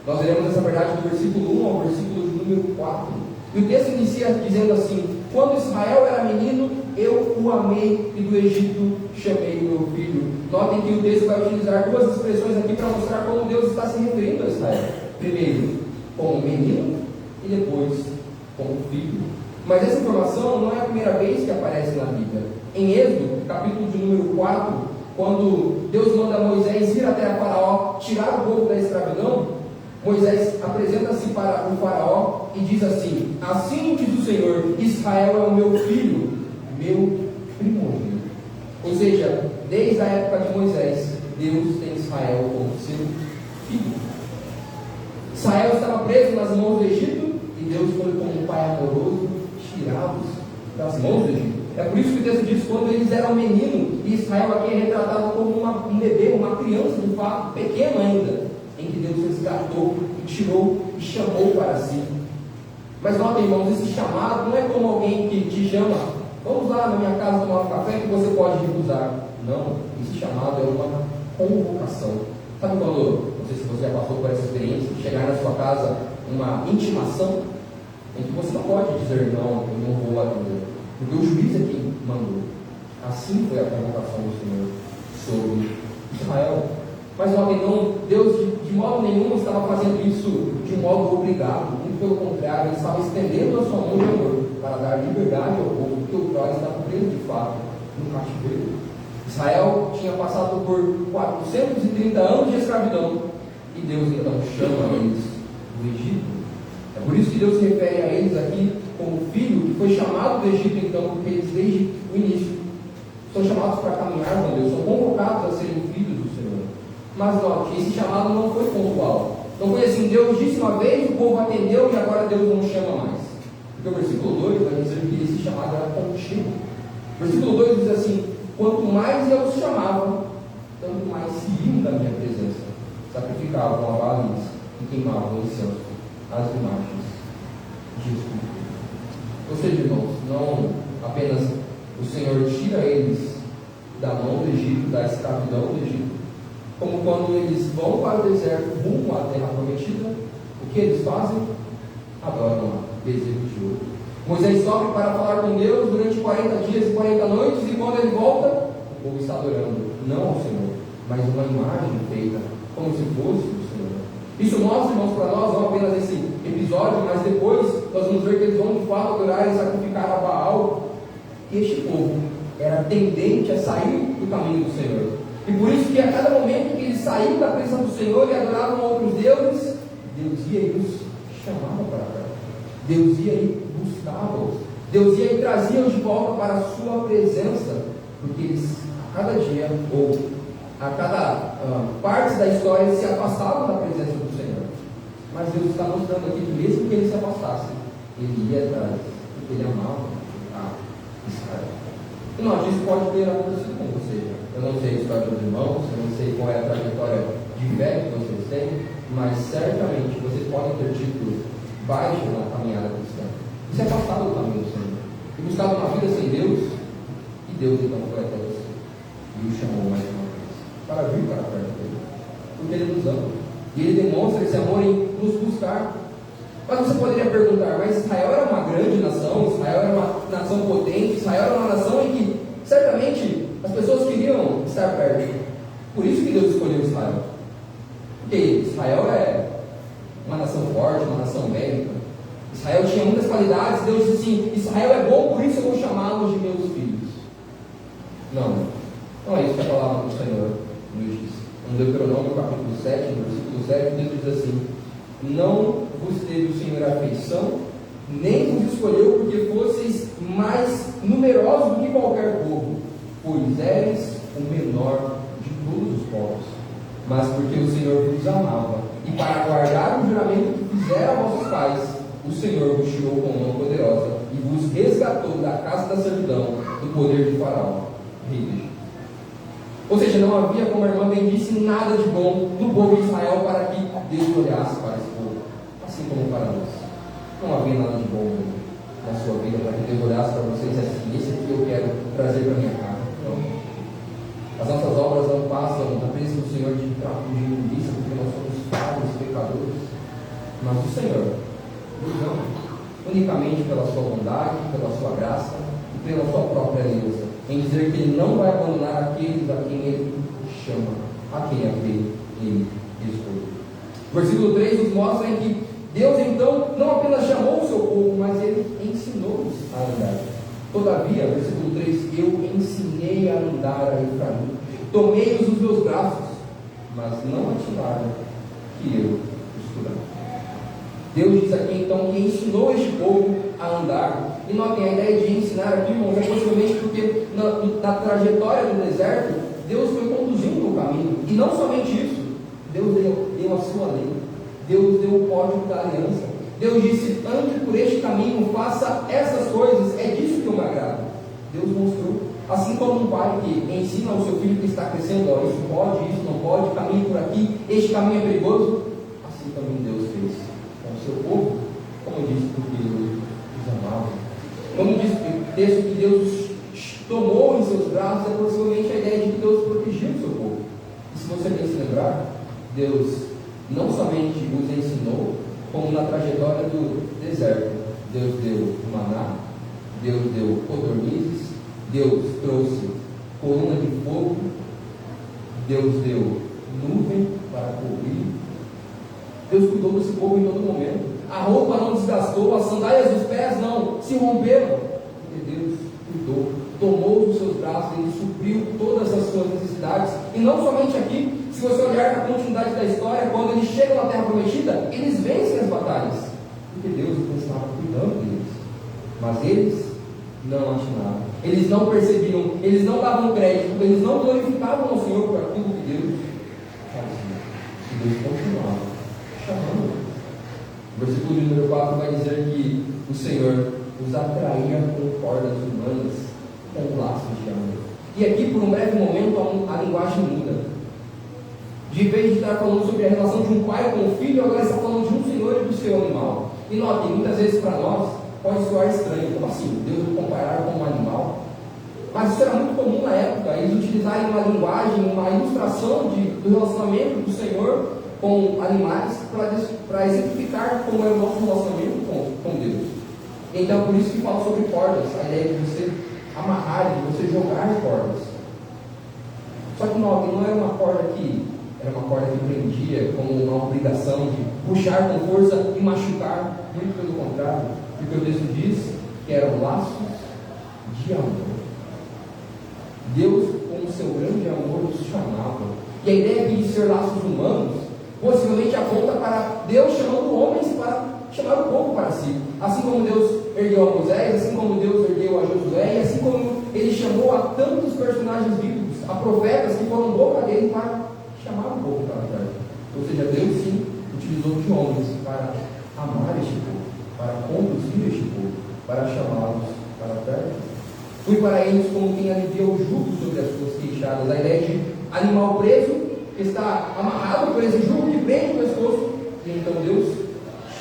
Nós veremos essa verdade do versículo 1 ao versículo de número 4. E o texto inicia dizendo assim: quando Israel era menino, eu o amei, e do Egito chamei o meu filho. Notem que o texto vai utilizar duas expressões aqui para mostrar como Deus está se referindo a Israel. Primeiro, como menino, e depois, como filho. Mas essa informação não é a primeira vez que aparece na Bíblia. Em Êxodo, capítulo de número 4, quando Deus manda Moisés ir até a Faraó, tirar o povo da escravidão, Moisés apresenta-se para o Faraó e diz assim: assim diz o Senhor, Israel é o meu filho, meu primogênito. Ou seja, desde a época de Moisés, Deus tem Israel como seu filho. Israel estava preso nas mãos do Egito e Deus foi como um pai amoroso tirá-los das mãos do Egito. É por isso que o texto diz: quando eles eram meninos, e Israel aqui é retratado como um bebê, uma criança de fato, pequeno ainda, em que Deus resgatou e tirou e chamou para si. Mas notem, irmãos, esse chamado não é como alguém que te chama: vamos lá na minha casa tomar um café, que você pode recusar. Não, esse chamado é uma convocação. Sabe quando, não sei se você já passou por essa experiência, de chegar na sua casa uma intimação, em que você não pode dizer não, eu não vou atender, porque o juiz é quem mandou. Assim foi a convocação do Senhor sobre Israel. Mas notem, não, Deus de modo nenhum estava fazendo isso de um modo obrigado, muito pelo contrário, Ele estava estendendo a sua mão de amor para dar liberdade ao povo, porque o próprio estava preso de fato no cativeiro. Israel tinha passado por 430 anos de escravidão e Deus então chama eles do Egito. É por isso que Deus se refere a eles aqui como filho, que foi chamado do Egito então, porque eles desde o início são chamados para caminhar com Deus, são convocados a serem filhos do Senhor. Mas note, esse chamado não foi pontual. Não foi assim: Deus disse uma vez, o povo atendeu e agora Deus não chama mais. Porque o versículo 2 vai dizer que esse chamado era contínuo. O versículo 2 diz assim: quanto mais eu os chamava, tanto mais se iam da minha presença, sacrificavam a Baalis e queimavam incenso as imagens de escultura. Ou seja, irmãos, não apenas o Senhor tira eles da mão do Egito, da escravidão do Egito, como quando eles vão para o deserto rumo à terra prometida, o que eles fazem? Adoram a bezerro de ouro. Moisés sobe para falar com Deus durante 40 dias e 40 noites, e quando ele volta, o povo está adorando, não ao Senhor, mas uma imagem feita como se fosse o Senhor. Isso mostra, irmãos, para nós, não apenas esse episódio, mas depois nós vamos ver que eles vão de fato adorar e sacrificar a Baal. E este povo era tendente a sair do caminho do Senhor. E por isso que a cada momento que eles saíam da presença do Senhor e adoravam outros deuses, Deus ia e os chamava para cá. Deus ia e buscava-os. Deus ia e trazia-os de volta para a sua presença, porque eles a cada dia, ou a cada parte da história, se afastavam da presença do Senhor. Mas Deus está mostrando aqui que mesmo que eles se afastassem, Ele ia atrás, porque Ele amava a Israel. E nós, isso pode ter acontecido com você. Eu não sei a história dos irmãos, eu não sei qual é a trajetória de fé que vocês têm, mas certamente vocês podem ter tido baixo na caminhada cristã e se afastado do caminho do Senhor, e buscado uma vida sem Deus, e Deus então foi até você e o chamou mais uma vez para vir para perto dele, porque Ele nos ama e Ele demonstra esse amor em nos buscar. Mas você poderia perguntar, mas Israel era uma grande nação, Israel era uma nação potente, Israel era uma nação em que certamente as pessoas queriam estar perto. Por isso que Deus escolheu Israel, porque Israel é uma nação forte, uma nação bélica. Israel tinha muitas qualidades. Deus disse assim: Israel é bom, por isso eu vou chamá-los de meus filhos. Não é isso que a palavra do Senhor nos diz. No Deuteronômio capítulo 7, no versículo 7, Deus diz assim: não vos teve o Senhor afeição, nem vos escolheu porque fosseis mais numerosos do que qualquer povo, pois eres o menor de todos os povos, mas porque o Senhor vos amava, e para guardar o juramento que fizera a vossos pais, o Senhor vos tirou com mão poderosa e vos resgatou da casa da servidão, do poder de Faraó, rei do Egito. Ou seja, não havia, como a irmã bem disse, nada de bom no povo de Israel para que Deus olhasse para esse povo, assim como para nós. Não havia nada de bom na sua vida para que Deus olhasse para vocês e dissesse: esse aqui eu quero trazer para minha casa. Não. As nossas obras não passam na presença do Senhor de trapo de imundícia, porque nós somos falhos, pecadores. Mas o Senhor nos ama unicamente pela sua bondade, pela sua graça e pela sua própria aliança, em dizer que Ele não vai abandonar aqueles a quem Ele chama, a quem Ele escolhe. O versículo 3 nos mostra em que Deus então não apenas chamou o seu povo, mas Ele ensinou-os a andar. Todavia, versículo 3: eu ensinei a andar a Efraim, tomei-os nos meus braços, mas não atiraram que eu os curava. Deus diz aqui então que ensinou este povo a andar. E notem, a ideia de ensinar aqui, irmãos, é possivelmente porque na trajetória do deserto, Deus foi conduzindo o caminho. E não somente isso, Deus deu a sua lei, Deus deu o código da aliança. Deus disse: ande por este caminho, faça essas coisas, é disso que eu me agrado. Deus mostrou, assim como um pai que ensina ao seu filho que está crescendo: ó, isso pode, isso não pode, caminho por aqui, este caminho é perigoso. Assim também Deus fez com o seu povo, como disse, porque Ele os amava. Como diz o texto que Deus tomou em seus braços, é possivelmente a ideia de que Deus protegia o seu povo. E se você bem se lembrar, Deus não somente os ensinou, como na trajetória do deserto, Deus deu maná, Deus deu codornizes, Deus trouxe coluna de fogo, Deus deu nuvem para cobrir. Deus cuidou desse povo em todo momento. A roupa não desgastou, as sandálias dos pés não se romperam, porque Deus cuidou, tomou os seus braços, Ele supriu todas as suas necessidades. E não somente aqui, se você olhar na continuidade da história, quando eles chegam na terra prometida, eles vencem as batalhas, porque Deus estava cuidando deles. Mas eles não atinaram, eles não percebiam, eles não davam crédito, eles não glorificavam ao Senhor por aquilo que Deus fazia. E Deus continuava chamando. O versículo número 4 vai dizer que o Senhor os atraía com cordas humanas, com laços de amor. E aqui, por um breve momento, a linguagem muda. De vez de estar falando sobre a relação de um pai com o filho, agora está falando de um senhor e do seu animal. E notem, muitas vezes para nós pode soar estranho. Como assim? Deus vai comparar com um animal? Mas isso era muito comum na época, eles utilizarem uma linguagem, uma ilustração do relacionamento do Senhor com animais para exemplificar como é o nosso relacionamento com Deus. Então, por isso que fala sobre cordas, a ideia de você amarrar, de você jogar cordas. Só que não era uma corda que prendia como uma obrigação de puxar com força e machucar, muito pelo contrário, porque o texto diz que eram laços de amor. Deus, com o seu grande amor, nos chamava. E a ideia aqui de ser laços humanos, possivelmente aponta para Deus chamando homens para chamar o povo para si. Assim como Deus ergueu a Moisés, assim como Deus ergueu a Josué, e assim como Ele chamou a tantos personagens bíblicos, a profetas que foram boca dele para chamar o povo para trás. Ou seja, Deus sim utilizou de homens para amar este povo, para conduzir este povo, para chamá-los para perto. Fui para eles como quem alivia o jugo sobre as suas queixadas. A ideia de animal preso, que está amarrado por esse jugo que prende o pescoço. E então Deus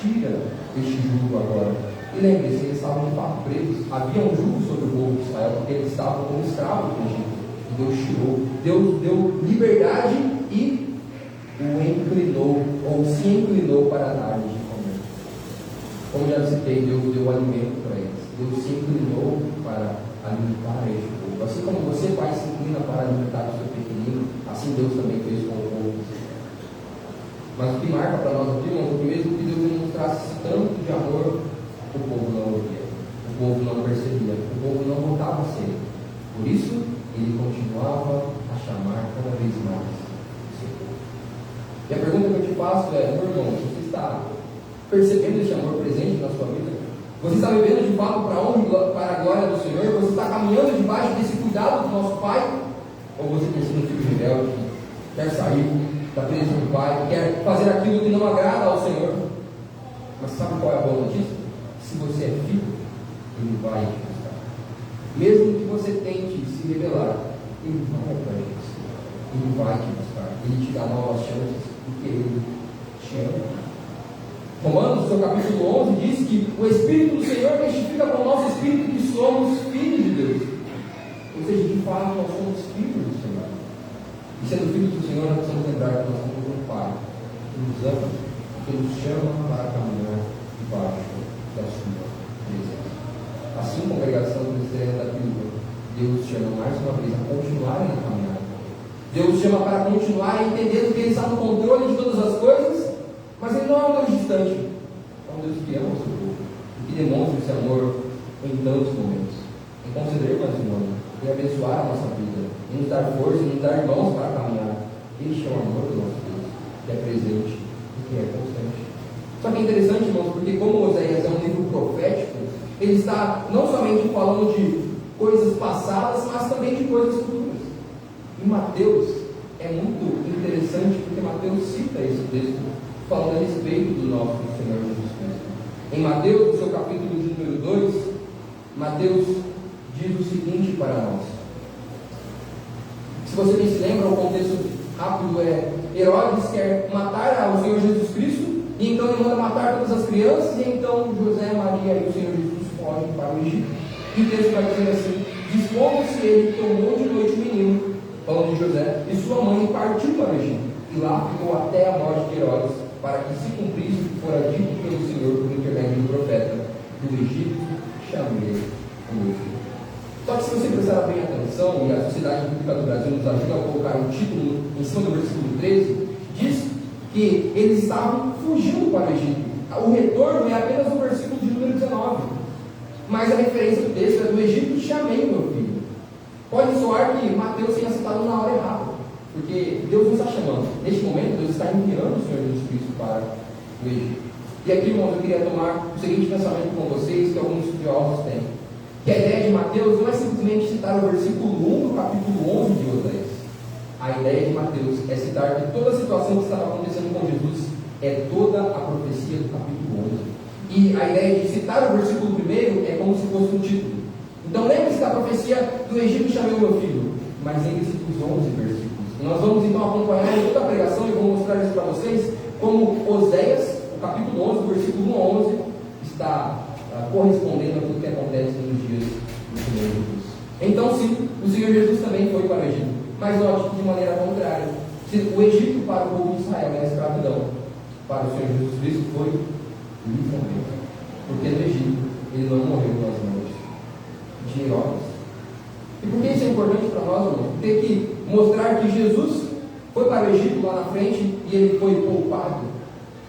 tira este jugo agora. E lembre-se, eles estavam de fato presos. Havia um jugo sobre o povo de Israel, porque eles estavam como escravos do Egito. E Deus tirou. Deus deu liberdade e o inclinou, ou se inclinou para dar-lhes de comer. Como já citei, Deus deu alimento para eles. Deus se inclinou para alimentar este povo. Assim como você, pai, se inclina para alimentar o seu pequenino, assim Deus também fez com o povo. Mas o que marca para nós aqui, irmãos, é que mesmo que Deus demonstrasse tanto de amor, o povo não ouvia, o povo não percebia, o povo não voltava a ser. Por isso, Ele continuava a chamar cada vez mais o seu povo. E a pergunta que eu te faço é, meu irmão, você está percebendo esse amor presente na sua vida? Você está vivendo de fato para a glória do Senhor? Você está caminhando debaixo desse cuidado do nosso Pai? Ou você tem sido um filho rebelde, quer sair da presença do Pai, quer fazer aquilo que não agrada ao Senhor? Mas sabe qual é a boa notícia? Se você é filho, Ele vai te buscar. Mesmo que você tente se rebelar, Ele vai atrás de você. Ele vai te buscar. Ele te dá novas chances, porque Ele te ama. Romanos, seu capítulo 11, diz que o Espírito do Senhor testifica com o nosso Espírito que somos filhos de Deus. Ou seja, de fato, nós somos filhos do Senhor. E sendo filhos do Senhor, nós precisamos lembrar que nós temos um Pai que nos ama, que nos chama para caminhar debaixo da sua presença. Assim, congregação presbiteriana da Bíblia, Deus chama mais uma vez a continuar na caminhada. Deus chama para continuar entendendo que Ele está no controle de todas as coisas. Mas Ele não é um Deus distante, é um Deus que ama o seu povo e que demonstra esse amor em tantos momentos, em conceder mais um ano, em abençoar a nossa vida, em nos dar força, em nos dar mãos para caminhar. Este é o amor do nosso Deus, que é presente e que é constante. Só que é interessante, irmãos, porque como Oséias é um livro profético, ele está não somente falando de coisas passadas, mas também de coisas futuras. E Mateus é muito interessante, porque Mateus cita esse texto falando a respeito do nosso Senhor Jesus Cristo. Em Mateus, no seu capítulo de número 2, Mateus diz o seguinte para nós. Se você bem se lembra, o contexto rápido é: Herodes quer matar o Senhor Jesus Cristo, e então ele manda matar todas as crianças, e então José, Maria e o Senhor Jesus fogem para o Egito. E o texto vai dizer assim: dispondo-se ele, tomou de noite o menino, falando de José, e sua mãe partiu para o Egito, e lá ficou até a morte de Herodes, para que se cumprisse o que fora dito pelo Senhor por intermédio do profeta: do Egito chamei o meu filho. Só que se você prestar bem atenção, e a Sociedade Bíblica do Brasil nos ajuda a colocar um título em cima do versículo 13, diz que eles estavam fugindo para o Egito. O retorno é apenas no versículo de número 19, mas a referência do texto é: do Egito chamei o meu filho. Pode soar que Mateus tenha citado na hora errada, porque Deus não está chamando. Neste momento, Deus está enviando o Senhor Jesus Cristo para o Egito. E aqui, irmãos, eu queria tomar o seguinte pensamento com vocês, que alguns estudiosos têm: que a ideia de Mateus não é simplesmente citar o versículo 1 do capítulo 11 de Oséias. A ideia de Mateus é citar que toda a situação que estava acontecendo com Jesus é toda a profecia do capítulo 11. E a ideia de citar o versículo 1 é como se fosse um título. Então lembre-se da profecia: do Egito chamei o meu filho. Mas lembre-se dos 11 versículos, Nós vamos então acompanhar toda a pregação e vou mostrar isso para vocês, como Oséias, o capítulo 11, versículo 11, está correspondendo a tudo que acontece nos dias do Senhor Jesus. Então sim, o Senhor Jesus também foi para o Egito, mas note que de maneira contrária. O Egito para o povo de Israel é a escravidão, para o Senhor Jesus Cristo foi livramento, porque no Egito ele não morreu nas mãos de Herodes. E por que isso é importante para nós, irmãos? Ter que mostrar que Jesus foi para o Egito lá na frente e ele foi poupado,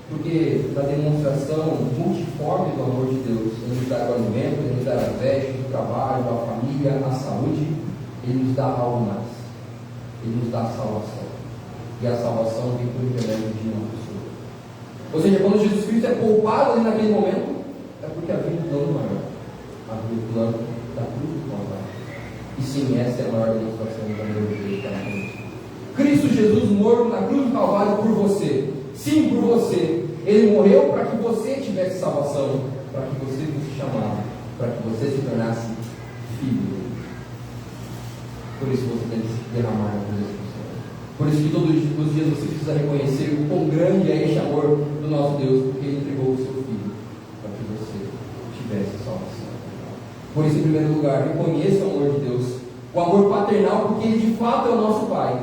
porque na demonstração multiforme do amor de Deus, ele nos dá o alimento, ele nos dá a veste, o trabalho, a família, a saúde, ele nos dá algo mais, ele nos dá a salvação, e a salvação vem por intermédio de uma pessoa. Ou seja, quando Jesus Cristo é poupado ali naquele momento, é porque havia um plano maior, havia o plano da cruz do Calvário. E sim, essa é a maior demonstração do amor de Deus para nós. Cristo Jesus morto na cruz do Calvário por você. Sim, por você. Ele morreu para que você tivesse salvação, para que você fosse chamado, para que você se tornasse filho. Por isso você tem que se derramar na presença do Senhor. Por isso que todos os dias você precisa reconhecer o quão grande é este amor do nosso Deus, porque Ele entregou o seu Filho para que você tivesse salvação. Por isso, em primeiro lugar, reconheça o amor de Deus, o amor paternal, porque Ele de fato é o nosso Pai,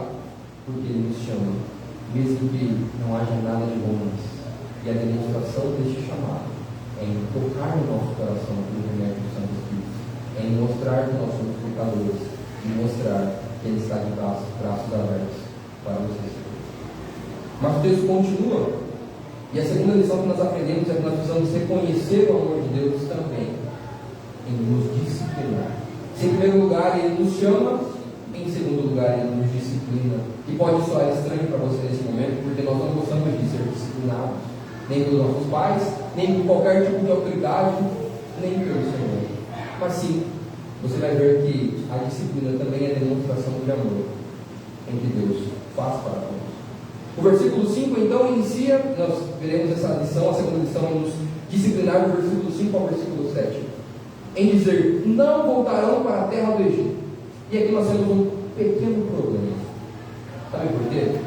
porque Ele nos chama, mesmo que não haja nada de bom nisso. E a demonstração deste chamado é em tocar no nosso coração pelo remédio do Santo Espírito, é em mostrar que nós somos pecadores e mostrar que Ele está de braços abertos para nos receber. Mas o texto continua, e a segunda lição que nós aprendemos é que nós precisamos reconhecer o amor de Deus também em nos disciplinar. Se em primeiro lugar Ele nos chama, em segundo lugar Ele nos disciplina. E pode soar estranho para você nesse momento, porque nós não gostamos de ser disciplinados, nem pelos nossos pais, nem por qualquer tipo de autoridade, nem pelo Senhor. Mas sim, você vai ver que a disciplina também é demonstração de amor em que Deus faz para nós. O versículo 5 então inicia, nós veremos essa lição, a segunda lição é nos disciplinar do versículo 5 ao versículo 7, em dizer: não voltarão para a terra do Egito. E aqui nós temos um pequeno problema. Sabe por quê?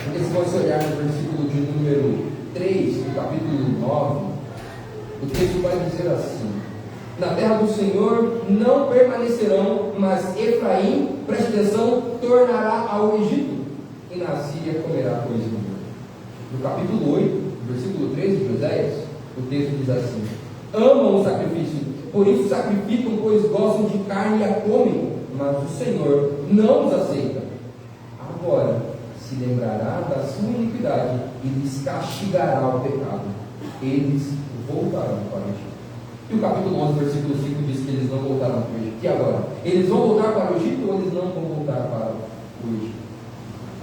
Porque se você olhar no versículo de número 3, do capítulo 9, o texto vai dizer assim: na terra do Senhor não permanecerão, mas Efraim, preste atenção, tornará ao Egito, e na Síria comerá coisa imunda. No capítulo 8, versículo 13 de Oséias, o texto diz assim: amam o sacrifício, por isso sacrificam, pois gostam de carne e a comem, mas o Senhor não os aceita. Agora se lembrará da sua iniquidade e lhes castigará o pecado. Eles voltarão para o Egito. E o capítulo 11, versículo 5 diz que eles não voltaram para o Egito. E agora? Eles vão voltar para o Egito ou eles não vão voltar para o Egito?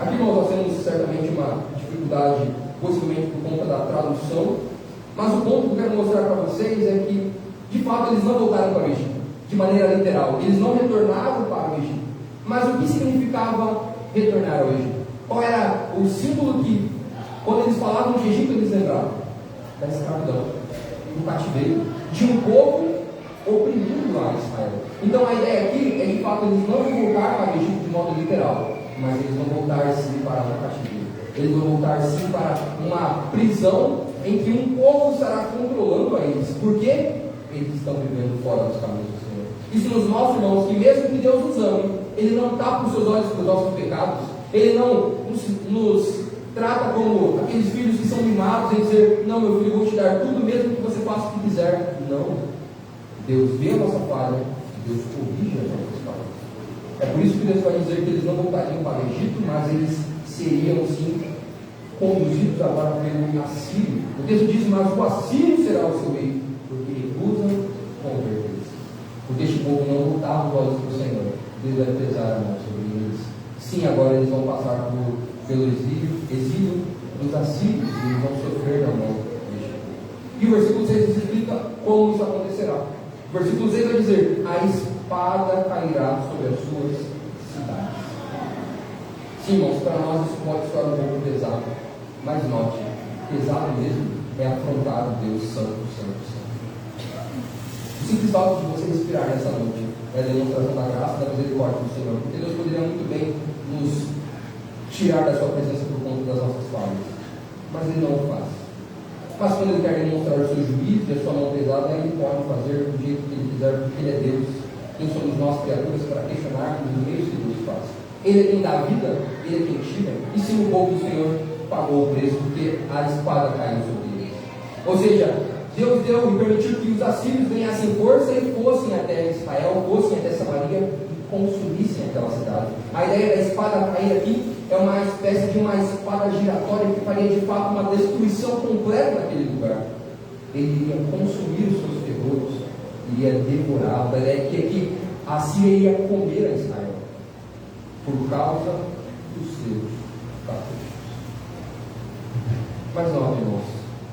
Aqui nós temos certamente uma dificuldade, possivelmente por conta da tradução, mas o ponto que eu quero mostrar para vocês é que, de fato, eles não voltaram para o Egito, de maneira literal. Eles não retornaram para o Egito. Mas o que significava retornar ao Egito? Qual era o símbolo que, quando eles falavam de Egito, eles lembravam? Da escravidão, do cativeiro, de um povo oprimido lá em Israel. Então a ideia aqui é, de fato, eles não vão voltar para o Egito de modo literal, mas eles vão voltar sim para um cativeiro. Eles vão voltar sim para uma prisão em que um povo estará controlando a eles. Por quê? Eles estão vivendo fora dos caminhos do Senhor. Isso nos mostra, irmãos, que mesmo que Deus nos ame, Ele não tapa os seus olhos para os nossos pecados. Ele não nos trata como aqueles filhos que são mimados em dizer: não, meu filho, eu vou te dar tudo mesmo que você faça o que quiser. Não. Deus vê a nossa falha, Deus corrige as nossas falhas. É por isso que Deus vai dizer que eles não voltariam para o Egito, mas eles seriam sim conduzidos agora pelo Assírio. O texto diz: mas o Assírio será o seu rei, porque recusam converter-se. Porque este povo não voltava os olhos para o Senhor. Deus vai pesar a mão sobre eles. Sim, agora eles vão passar pelo exílio dos assírios, e eles vão sofrer na mão deste povo. E o versículo 6 nos explica como isso acontecerá. O versículo 6 vai dizer: a espada cairá sobre as suas cidades. Sim, irmãos, para nós isso pode soar um pouco pesado, mas note, pesado mesmo é afrontar o Deus Santo, Santo, Santo. O simples fato de você respirar nessa noite é a demonstração da graça e da misericórdia do Senhor, porque Deus poderia muito bem nos tirar da sua presença por conta das nossas falhas. Mas Ele não o faz. Mas quando Ele quer demonstrar o seu juízo e a sua mão pesada, Ele pode fazer do jeito que Ele quiser, porque Ele é Deus. Quem somos nós, criaturas, para questionarmos os meios que Deus faz? Ele é quem dá a vida, Ele é quem tira. E sim, o povo do Senhor pagou o preço, porque a espada caiu sobre ele. Ou seja, Deus deu e permitiu que os assírios ganhassem força e fossem até Israel, fossem até Samaria e consumissem aquela cidade. A ideia da espada cair aqui é uma espécie de uma espada giratória que faria de fato uma destruição completa daquele lugar. Ele iria consumir os seus terrores, iria devorá-los. A ideia é que aqui a Síria iria comer a Israel por causa dos seus caprichos. Mas não, irmãos,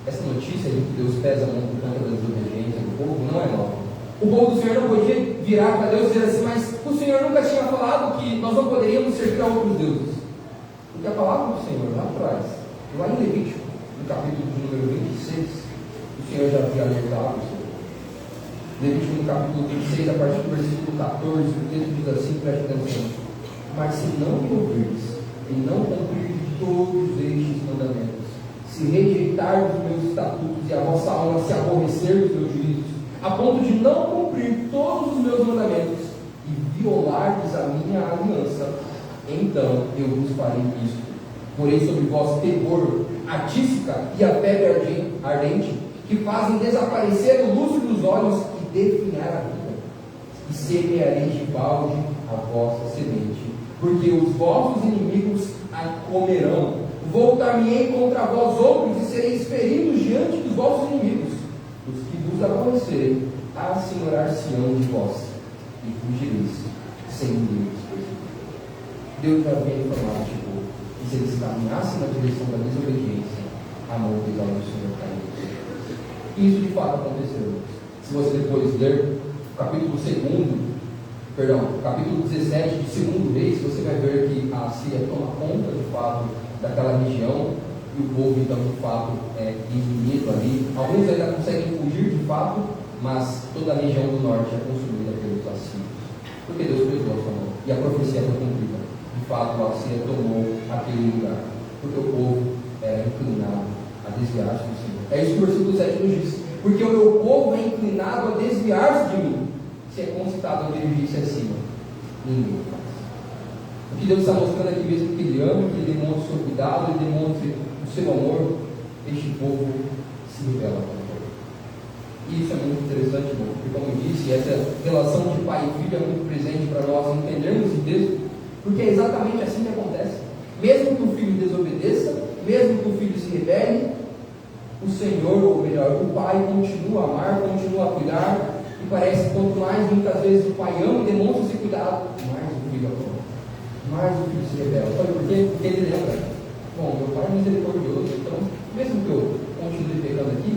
essa notícia de que Deus pesa muito por conta da desobediência do povo não é nova. O povo do Senhor não podia virar para Deus e dizer assim, mas o Senhor nunca tinha falado que nós não poderíamos servir a outros deuses. Porque a palavra do Senhor lá atrás, lá em Levítico, no capítulo de número 26, o Senhor já havia alertado o Senhor. Levítico no capítulo 26, a partir do versículo 14, o texto diz assim, preste atenção: mas se não me ouvirdes e não cumprir todos estes mandamentos, se rejeitar os meus estatutos e a vossa alma se aborrecer dos meus juízos, a ponto de não cumprir todos os meus mandamentos e violardes a minha aliança, então eu vos farei isto: porém sobre vós terror, a tísica e a febre ardente, que fazem desaparecer o lúcio dos olhos e definhar a vida, e semearei de balde a vossa semente, porque os vossos inimigos a comerão. Voltar-me-ei contra vós outros e sereis feridos diante dos vossos inimigos. Os que vos aborrecerem, assenhorar-se-ão de vós, e fugireis sem Deus. Deus já havia informado de povo que se eles caminhassem na direção da desobediência, a mão pesada do Senhor cairia. E isso de fato aconteceu. Se você depois ler capítulo 17 de 2 Reis, você vai ver que a Síria toma conta de fato daquela região, e o povo então de fato é dividido ali. Alguns ainda conseguem fugir de fato, mas toda a região do norte é consumida pelos assírios, porque Deus pesou a sua mão e a profecia foi cumprida. De fato, a Síria tomou aquele lugar, porque o povo era inclinado a desviar-se do Senhor. É isso que o versículo 7 nos diz: porque o meu povo é inclinado a desviar-se de mim. Se é concitado a dirigir-se acima, ninguém faz. O que Deus está mostrando aqui, mesmo que Ele ame, que Ele demonstre o seu cuidado, Ele demonstre o seu amor, este povo se rebela contra Ele. E isso é muito interessante, irmão, porque, como eu disse, essa relação de pai e filho é muito presente para nós entendermos esse texto, porque é exatamente assim que acontece. Mesmo que o filho desobedeça, mesmo que o filho se rebele, o Senhor, ou melhor, o pai continua a amar, continua a cuidar. E parece que quanto mais muitas vezes o pai ama e demonstra esse cuidado, mais o filho ama, mais o filho se rebela. Sabe por quê? Porque ele lembra: bom, meu pai é misericordioso, então mesmo que eu continue pecando aqui,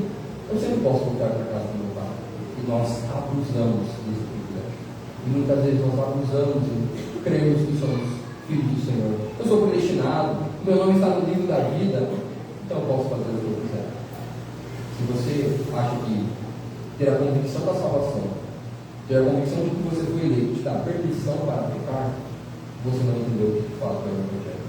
eu sempre posso voltar para casa do meu pai. E nós abusamos desse privilégio. E muitas vezes nós abusamos e cremos que somos filhos do Senhor. Eu sou predestinado, meu nome está no livro da vida, então eu posso fazer o que eu quiser. Se você acha que ter a convicção da salvação, ter a convicção de que você foi eleito, te dá permissão para pecar, você não entendeu o que de fato é o Evangelho.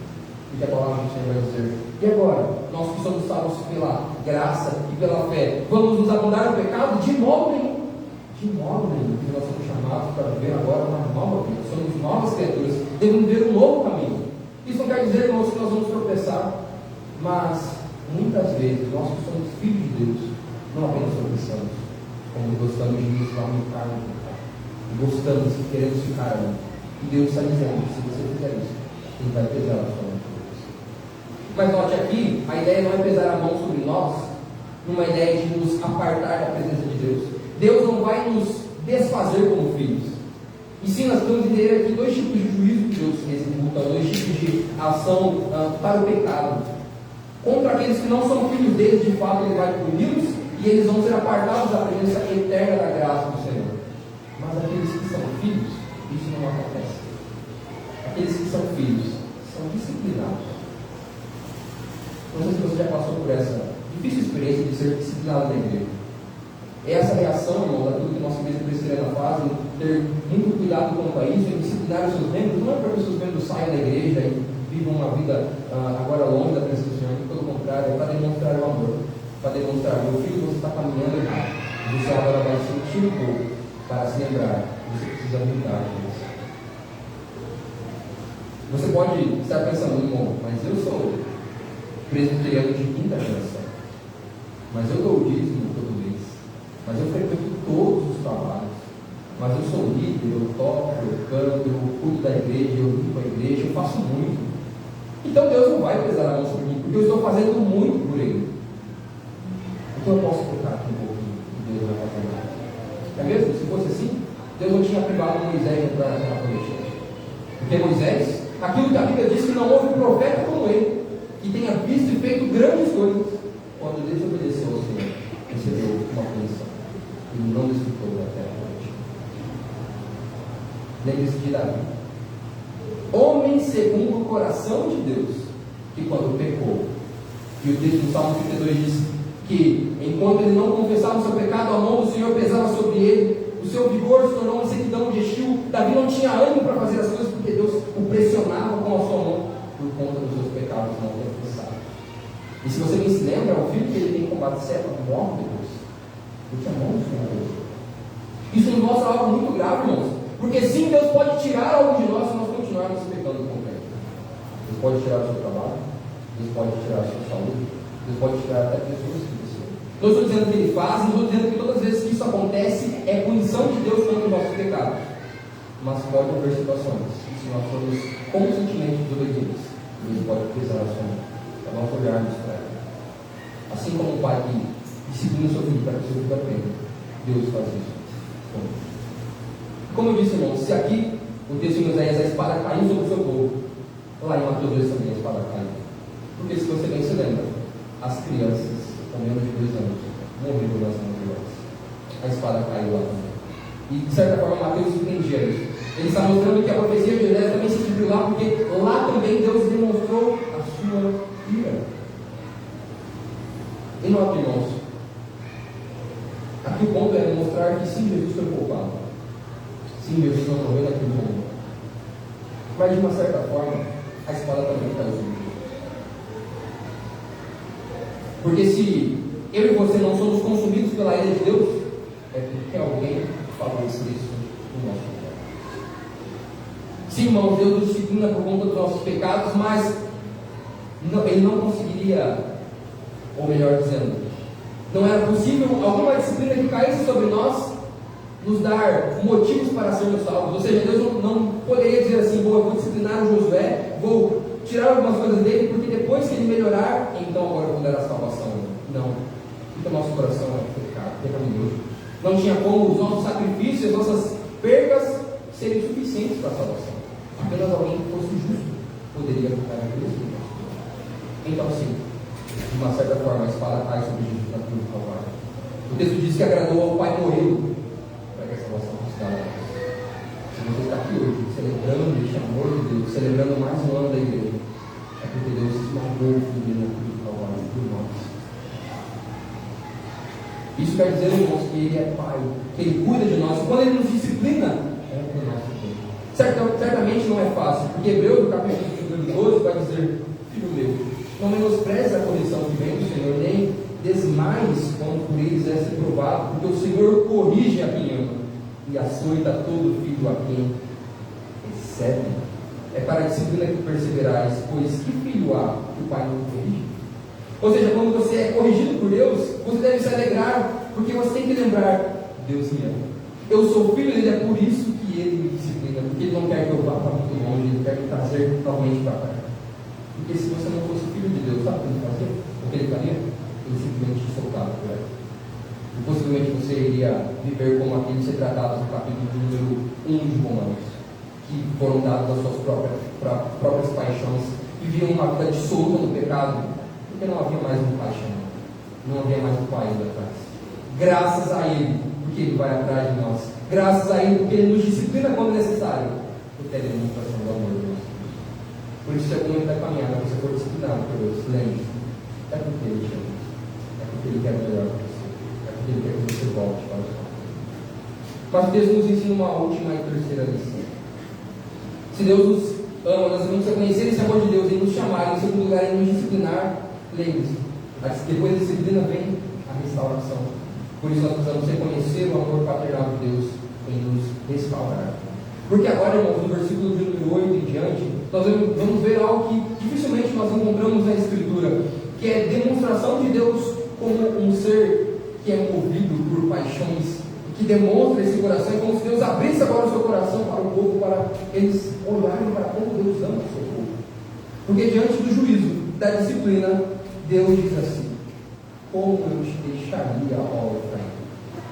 Porque a palavra do Senhor vai dizer: e agora, nós que somos salvos pela graça e pela fé, vamos nos abundar no pecado? De modo nenhum. De modo nenhum. Porque nós somos chamados para viver agora uma nova vida. Somos novas criaturas. Devemos viver um novo caminho. Isso não quer dizer, irmãos, que nós vamos tropeçar, mas muitas vezes nós que somos filhos de Deus, não apenas tropeçamos, como gostamos de nos lamentar no pecado, gostamos e queremos ficar ali. E Deus está dizendo: se você fizer isso, Ele vai pesar a sua mão sobre você. Mas note aqui, a ideia não é pesar a mão sobre nós, numa ideia de nos apartar da presença de Deus. Deus não vai nos desfazer como filhos. E sim, nós temos que entender aqui dois tipos de juízo que Deus executa, dois tipos de ação para o pecado. Contra aqueles que não são filhos dele, de fato, Ele vai puni-los, e eles vão ser apartados da presença eterna da graça do Senhor. Mas aqueles que são filhos, isso não acontece. Aqueles que são filhos são disciplinados. Não sei se você já passou por essa difícil experiência de ser disciplinado na igreja. Essa reação, irmão, daquilo que nossa igreja presbiteriana faz, em ter muito cuidado quanto a isso, em disciplinar os seus membros, não é para que os seus membros saiam da igreja e vivam uma vida agora longe da presença do Senhor. Pelo contrário, é para demonstrar o amor, para demonstrar, meu filho, você está caminhando errado. Você agora vai sentir um pouco para se lembrar. Você precisa mudar isso. Você pode estar pensando, irmão, mas eu sou presbiteriano de quinta geração, mas eu dou o dízimo todo mês, mas eu frequento todos os trabalhos, mas eu sou líder, eu toco, eu canto, eu cuido da igreja, eu limpo a igreja, eu faço muito. Então Deus não vai pesar a mão sobre mim, porque eu estou fazendo muito por Ele. Então eu posso colocar aqui um pouquinho que Deus vai fazer. É mesmo? Se fosse assim, Deus não tinha privado Moisés de entrar naquela prometida. Porque Moisés, aquilo que a Bíblia diz que não houve profeta como ele, que tenha visto e feito grandes coisas, quando desobedeceu ao Senhor, recebeu uma punição e não desfrutou da terra prometida. Lembre-se de Davi, homem segundo o coração de Deus, que quando pecou, e o texto do Salmo 32 diz que enquanto ele não confessava o seu pecado, a mão do Senhor pesava sobre ele, o seu vigor se tornou uma sequidão de estilo. Davi não tinha ânimo para fazer as coisas porque Deus o pressionava com a sua mão por conta dos seus pecados não confessados. E se você bem se lembra, o filho que ele tem combate certo morre depois, porque a mão do Senhor Deus. Isso nos mostra algo muito grave, irmãos, porque sim, Deus pode tirar algo de nós se nós continuarmos pecando com Ele. Deus pode tirar o seu trabalho, Deus pode tirar a sua saúde, Deus pode tirar até pessoas que você. Não estou dizendo que Ele faz, não estou dizendo que todas as vezes que isso acontece é punição de Deus contra os nossos pecados. Mas pode haver situações que, se nós formos constantemente desobedientes, Deus pode pesar a sua mão. Para nós olharmos para Ele. Assim como um pai que disciplina o seu filho para que o seu filho aprenda, Deus faz isso. Como eu disse, irmãos, se aqui o texto de Isaías, a espada caiu sobre o seu povo, lá em Mateus 2 também a espada caiu. Porque se você bem se lembra, as crianças com menos de 2 anos morreram nas mãos de Deus. A espada caiu lá também. E de certa forma Mateus entendia isso. Ele está mostrando que a profecia de Isaías também se cumpriu lá, porque lá também Deus demonstrou a sua ira. E nota, irmãos, aqui o ponto é demonstrar que sim, Jesus foi poupado. Sim, Jesus não morreu naquele momento. Mas de uma certa forma, a espada também caiu sobre Jesus. Porque se eu e você não somos consumidos pela ira de Deus, é porque alguém falou isso no nosso pecado. Sim, irmãos, Deus nos disciplina por conta dos nossos pecados, mas Ele não conseguiria, ou melhor dizendo, não era possível alguma disciplina que caísse sobre nós nos dar motivos para sermos salvos. Ou seja, Deus não poderia dizer assim: bom, eu vou disciplinar o Josué, vou tirar algumas coisas dele, porque depois que ele melhorar, então agora eu vou dar a salvação. Não, porque o nosso coração é pecado, pecaminoso. Não tinha como os nossos sacrifícios, as nossas percas serem suficientes para a salvação. Apenas alguém que fosse justo poderia ficar em Deus. Então sim, de uma certa forma a espada cai sobre Jesus na cruz do Calvário. O texto diz que agradou ao Pai morrendo para que a salvação fosse dada. Se você está aqui hoje celebrando este amor de Deus, celebrando mais um ano da igreja, é porque Deus esmagou o filho na cruz do Calvário por nós. Isso quer dizer, irmãos, que Ele é Pai, que Ele cuida de nós. Quando Ele nos disciplina, é para o nosso bem. Certamente não é fácil, porque Hebreus, no capítulo 12, vai dizer: filho meu, não menospreze a correção que vem do Senhor, nem desmais quando por eles é ser provado, porque o Senhor corrige a quem ama e açoita todo filho a quem recebe. É para a disciplina que perseverais, pois que filho há que o Pai não corrige? Ou seja, quando você é corrigido por Deus, você deve se alegrar, porque você tem que lembrar: Deus me ama, eu sou filho dele, é por isso que Ele me disciplina, porque Ele não quer que eu vá para muito longe, Ele quer me trazer novamente para cá. Porque se você não fosse filho de Deus, sabe o que Ele fazia? O que Ele faria? Ele simplesmente te soltava por aí. E possivelmente você iria viver como aqueles retratados no capítulo número 1 de Romanos, que foram dados às suas próprias paixões, e viviam uma vida dissoluta no pecado, porque não havia mais um paixão, não havia mais um Pai indo atrás. Graças a Ele, porque Ele vai atrás de nós. Graças a Ele, porque Ele nos disciplina quando necessário, porque é a demonstração do amor de Deus. Por isso, se algum momento da caminhada você for disciplinado por Deus, lembre-se, é porque Ele te ama, é porque Ele quer melhor para você, é porque Ele quer que você volte para os caminhos. Mas Deus nos ensina uma última e terceira lição. Se Deus nos ama, nós devemos reconhecer esse amor de Deus, Ele nos chamar, em segundo lugar, Ele nos disciplinar. Lembre-se, depois da disciplina vem a restauração. Por isso nós precisamos reconhecer o amor paternal de Deus em nos restaurar. Porque agora, irmãos, no versículo de número 8 em diante, nós vamos ver algo que dificilmente nós encontramos na Escritura, que é demonstração de Deus como um ser que é movido por paixões, que demonstra esse coração, é como se Deus abrisse agora o seu coração para o povo, para eles olharem para como Deus ama o seu povo. Porque diante do juízo, da disciplina, Deus diz assim: como eu te deixaria, ó Efraim,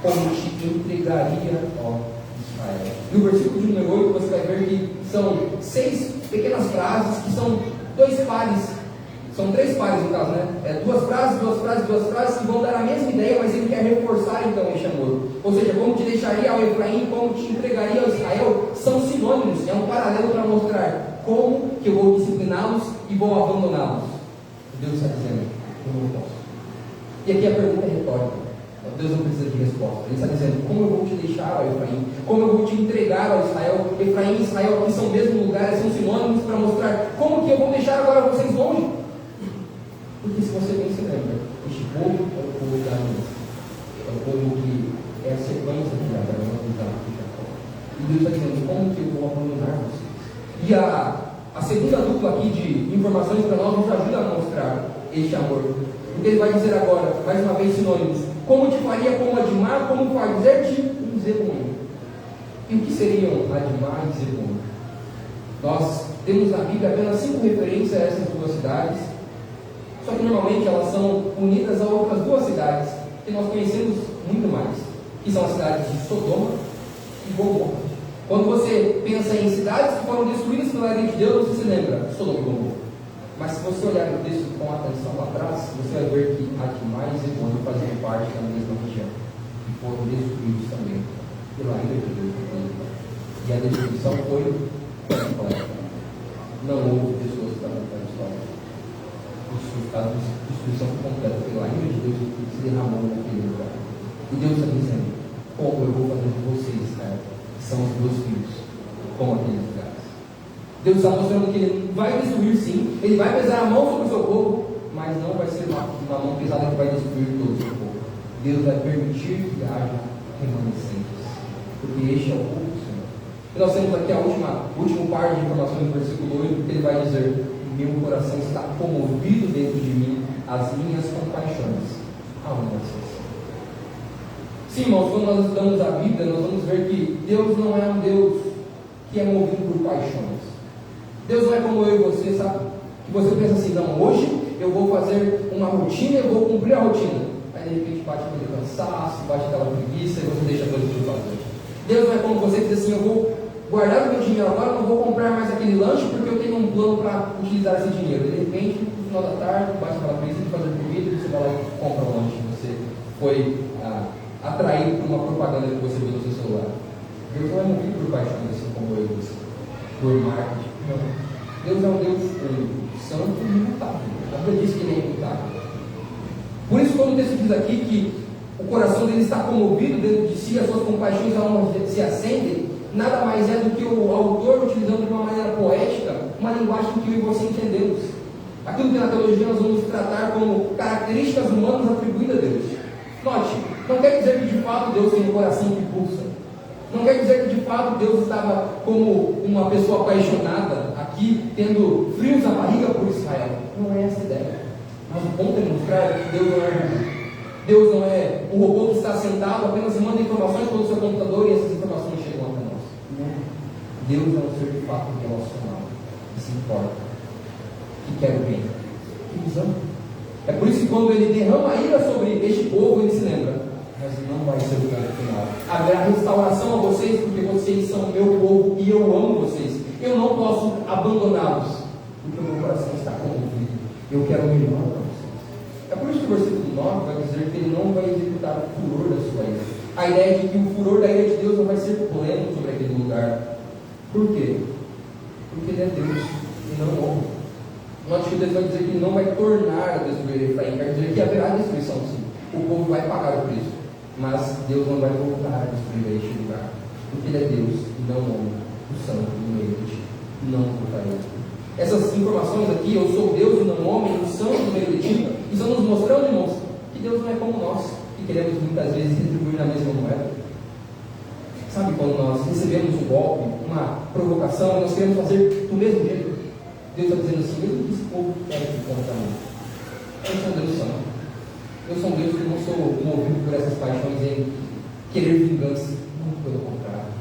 como te entregaria, ó Israel. No versículo de número 8 você vai ver que são 6 pequenas frases, que são 2 pares, são 3 pares no caso, né? 2 frases, 2 frases, 2 frases, que vão dar a mesma ideia, mas ele quer reforçar então esse amor. Ou seja, como te deixaria ao Efraim, como te entregaria ao Israel, são sinônimos, é um paralelo para mostrar como que eu vou discipliná-los e vou abandoná-los. Deus está dizendo: eu não posso. E aqui a pergunta é retórica. Deus não precisa de resposta. Ele está dizendo: como eu vou te deixar, ó Efraim? Como eu vou te entregar ao Israel? Efraim e Israel aqui são o mesmo lugar, são sinônimos para mostrar como que eu vou deixar agora vocês longe. Porque se você bem se lembra, este povo é o povo da aliança. É o povo que é a sequência de Abraão e de Jacó. E Deus está dizendo: como que eu vou abandonar vocês? E a segunda dupla aqui de informações para nós nos ajuda a mostrar este amor. Porque ele vai dizer agora, mais uma vez, sinônimos: como te faria como Admar, como fazer-te um Zebulon. E o que seriam Admar e Zebulon? Nós temos na Bíblia apenas 5 referências a essas 2 cidades, só que normalmente elas são unidas a outras 2 cidades que nós conhecemos muito mais, que são as cidades de Sodoma e Gomorra. Quando você pensa em cidades que foram destruídas pela lei de Deus, você se lembra Sodoma e Gomorra. Mas se você olhar o texto com atenção lá atrás, você vai ver que Admar e Zebulon faziam parte da mesma região e foram destruídos também pela ira de Deus. E a destruição foi completa. Não houve pessoas que estavam na história. A destruição foi completa pela ira de Deus que se derramou naquele lugar. E Deus está dizendo: como eu vou fazer com vocês, cara, que são os meus filhos, como aqueles lugares. Deus está mostrando que Ele vai destruir sim, Ele vai pesar a mão sobre o seu povo, mas não vai ser uma mão pesada que vai destruir todo o seu povo. Deus vai permitir que haja remanescentes, porque este é o povo do Senhor. E nós temos aqui o último par de informações do versículo 8, que ele vai dizer: meu coração está comovido dentro de mim, as minhas compaixões há uma exceção. Sim, irmãos, quando nós estudamos a Bíblia, nós vamos ver que Deus não é um Deus que é movido por paixões. Deus não é como eu e você, sabe? Que você pensa assim: não, hoje eu vou fazer uma rotina, eu vou cumprir a rotina. Aí de repente bate aquele cansaço, bate aquela preguiça e você deixa a coisa de fazer. Deus não é como você que diz assim: eu vou guardar o meu dinheiro agora, não vou comprar mais aquele lanche porque eu tenho um plano para utilizar esse dinheiro. De repente, no final da tarde, bate aquela preguiça de fazer comida e você vai lá e compra um lanche. Você foi atraído por uma propaganda que você viu no seu celular. Deus não é movido por paixões assim como eu e você, por marketing. Não. Deus é um Deus único, santo e imutável. A Bíblia diz que Ele é imutável. Por isso, quando o texto diz aqui que o coração dele está comovido dentro de si, as suas compaixões se acendem, nada mais é do que o autor utilizando de uma maneira poética uma linguagem que eu e você entendemos. Aquilo que na teologia nós vamos tratar como características humanas atribuídas a Deus. Note, não quer dizer que de fato Deus tem um coração que pulsa. Não quer dizer que de fato Deus estava como uma pessoa apaixonada aqui, tendo frios na barriga por Israel. Não é essa a ideia. Mas o ponto é mostrar que Deus não é robô. Deus não é um robô que está sentado apenas e manda informações pelo seu computador e essas informações chegam até nós. Não. Deus é um ser de fato relacional, que se importa, que quer o bem, que nos ama. É por isso que quando Ele derrama a ira sobre este povo, Ele se lembra: mas não vai ser o caso final. Haverá restauração a vocês, porque vocês são meu povo e eu amo vocês. Eu não posso abandoná-los, porque o meu coração está comovido. Eu quero o melhor para vocês. É por isso que o versículo 9 vai dizer que Ele não vai executar o furor da sua ira. A ideia de que o furor da ira de Deus não vai ser pleno sobre aquele lugar. Por quê? Porque Ele é Deus e não homem. Note que Deus vai dizer que Ele não vai tornar a destruir Efraim. Quer dizer que haverá destruição sim. O povo vai pagar o preço. Mas Deus não vai voltar a destruir este lugar, porque Ele é Deus e não homem, o santo no meio de ti. Não voltarei Essas informações aqui, eu sou Deus e não homem, o santo no meio de ti, estão nos mostrando, irmãos, que Deus não é como nós, que queremos muitas vezes retribuir na mesma moeda. Sabe quando nós recebemos um golpe, uma provocação, e nós queremos fazer do mesmo jeito? Deus está dizendo assim, mesmo que esse povo quer que contra mim. Eu sou um Deus santo. Eu sou um Deus que não sou movido por essas paixões em querer vingança, muito pelo contrário.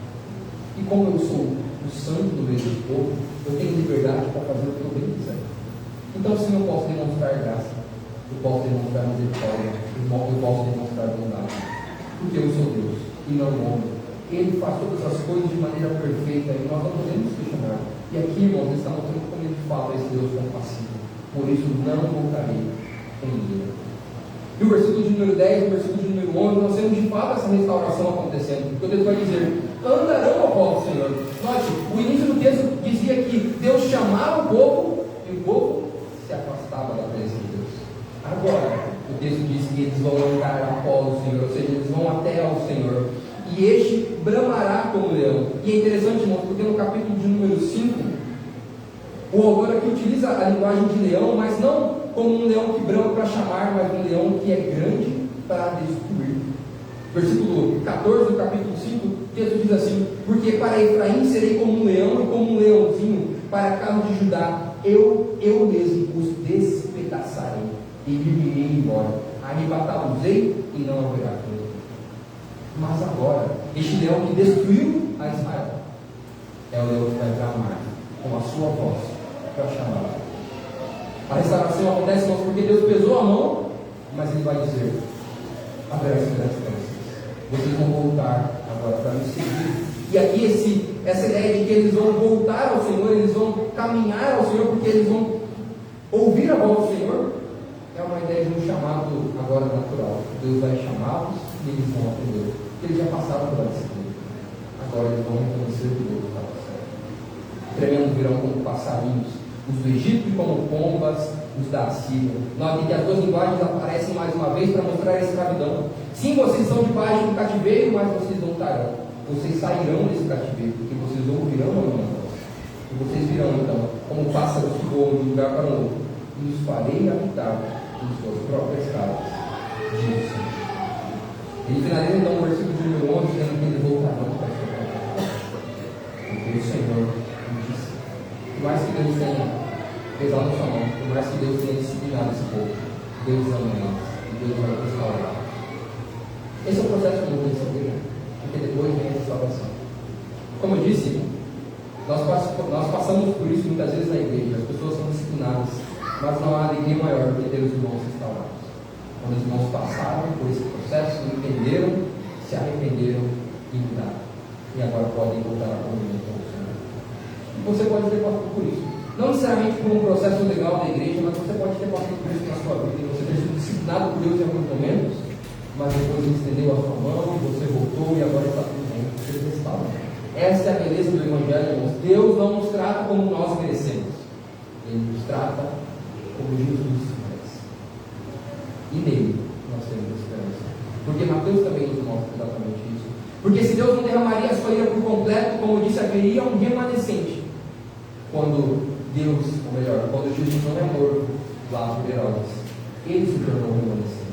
E como eu sou o santo do meio do povo, eu tenho liberdade para fazer o que eu bem quiser. Então, sim, eu posso demonstrar graça, eu posso demonstrar misericórdia, eu posso demonstrar bondade, porque eu sou Deus e não homem. Ele faz todas as coisas de maneira perfeita e nós não podemos questionar. E aqui, irmãos, está mostrando como ele fala esse Deus compassivo. Por isso, não voltarei com ninguém. E o versículo de número 10, o versículo de número 11, nós temos de fato essa restauração acontecendo. Porque Deus vai dizer: andarão ao povo do Senhor. Note, o início do texto dizia que Deus chamava o povo e o povo se afastava da presença de Deus. Agora, o texto diz que eles vão andar após o Senhor, ou seja, eles vão até ao Senhor. E este bramará como leão. E é interessante, irmãos, porque no capítulo de número 5, o autor aqui utiliza a linguagem de leão, mas não como um leão que brama para chamar, mas um leão que é grande para destruir. Versículo 14 do capítulo 5, o texto diz assim: porque para Efraim serei como um leão e como um leãozinho, para a casa de Judá eu mesmo os despedaçarei e me irei embora, arrebatá-los-ei e não haverá fim. Mas agora, este leão que destruiu a Israel é o leão que vai bramar com a sua voz para chamar. A restauração acontece, irmãos, porque Deus pesou a mão, mas Ele vai dizer: haverá esperança para vocês. Vocês vão voltar agora para me seguir. E aqui essa ideia de que eles vão voltar ao Senhor, eles vão caminhar ao Senhor, porque eles vão ouvir a voz do Senhor, é uma ideia de um chamado agora natural. Deus vai chamá-los e eles vão atender. Porque eles já passaram pela disciplina. Agora eles vão reconhecer que Deus está certo. Tremendo virão como passarinhos, os do Egito como pombas, os da Assíria. Note que as duas linguagens aparecem mais uma vez para mostrar a escravidão. Sim, vocês são debaixo do cativeiro, mas vocês voltarão. Vocês sairão desse cativeiro, porque vocês ouvirão a minha voz. E vocês virão então, como pássaros que voam de um lugar para o outro, e os farei habitar em suas próprias casas, diz o Senhor. Ele finaliza então o versículo de número 11, dizendo que eles voltarão para a sua própria casa. Porque o Senhor me disse: por mais que Deus tenha pesado sua mão, por mais que Deus tenha disciplinado esse povo, Deus ama eles e Deus vai restaurar. Esse é o processo de mudança dele, porque depois vem a restauração. Como eu disse, nós passamos por isso muitas vezes na igreja. As pessoas são disciplinadas, mas não há alegria maior do que ter os irmãos restaurados. Quando os irmãos passaram por esse processo, entenderam, se arrependeram e mudaram. E agora podem voltar a comunhão com o Senhor. E você pode ter passado por isso. Não necessariamente por um processo legal da igreja, mas você pode ter passado por isso na sua vida. E você ter sido disciplinado por Deus em alguns momentos, mas depois Ele estendeu a sua mão, você voltou e agora está tudo bem. Você restaura. Essa é a beleza do Evangelho, irmãos. Deus não nos trata como nós merecemos. Ele nos trata como Jesus merece. E nele nós temos esperança. Porque Mateus também nos mostra exatamente isso. Porque se Deus não derramaria a sua ira por completo, como eu disse, haveria um remanescente. Quando Deus, ou melhor, quando Jesus não é morto lá por Herodes, ele se tornou um remanescente.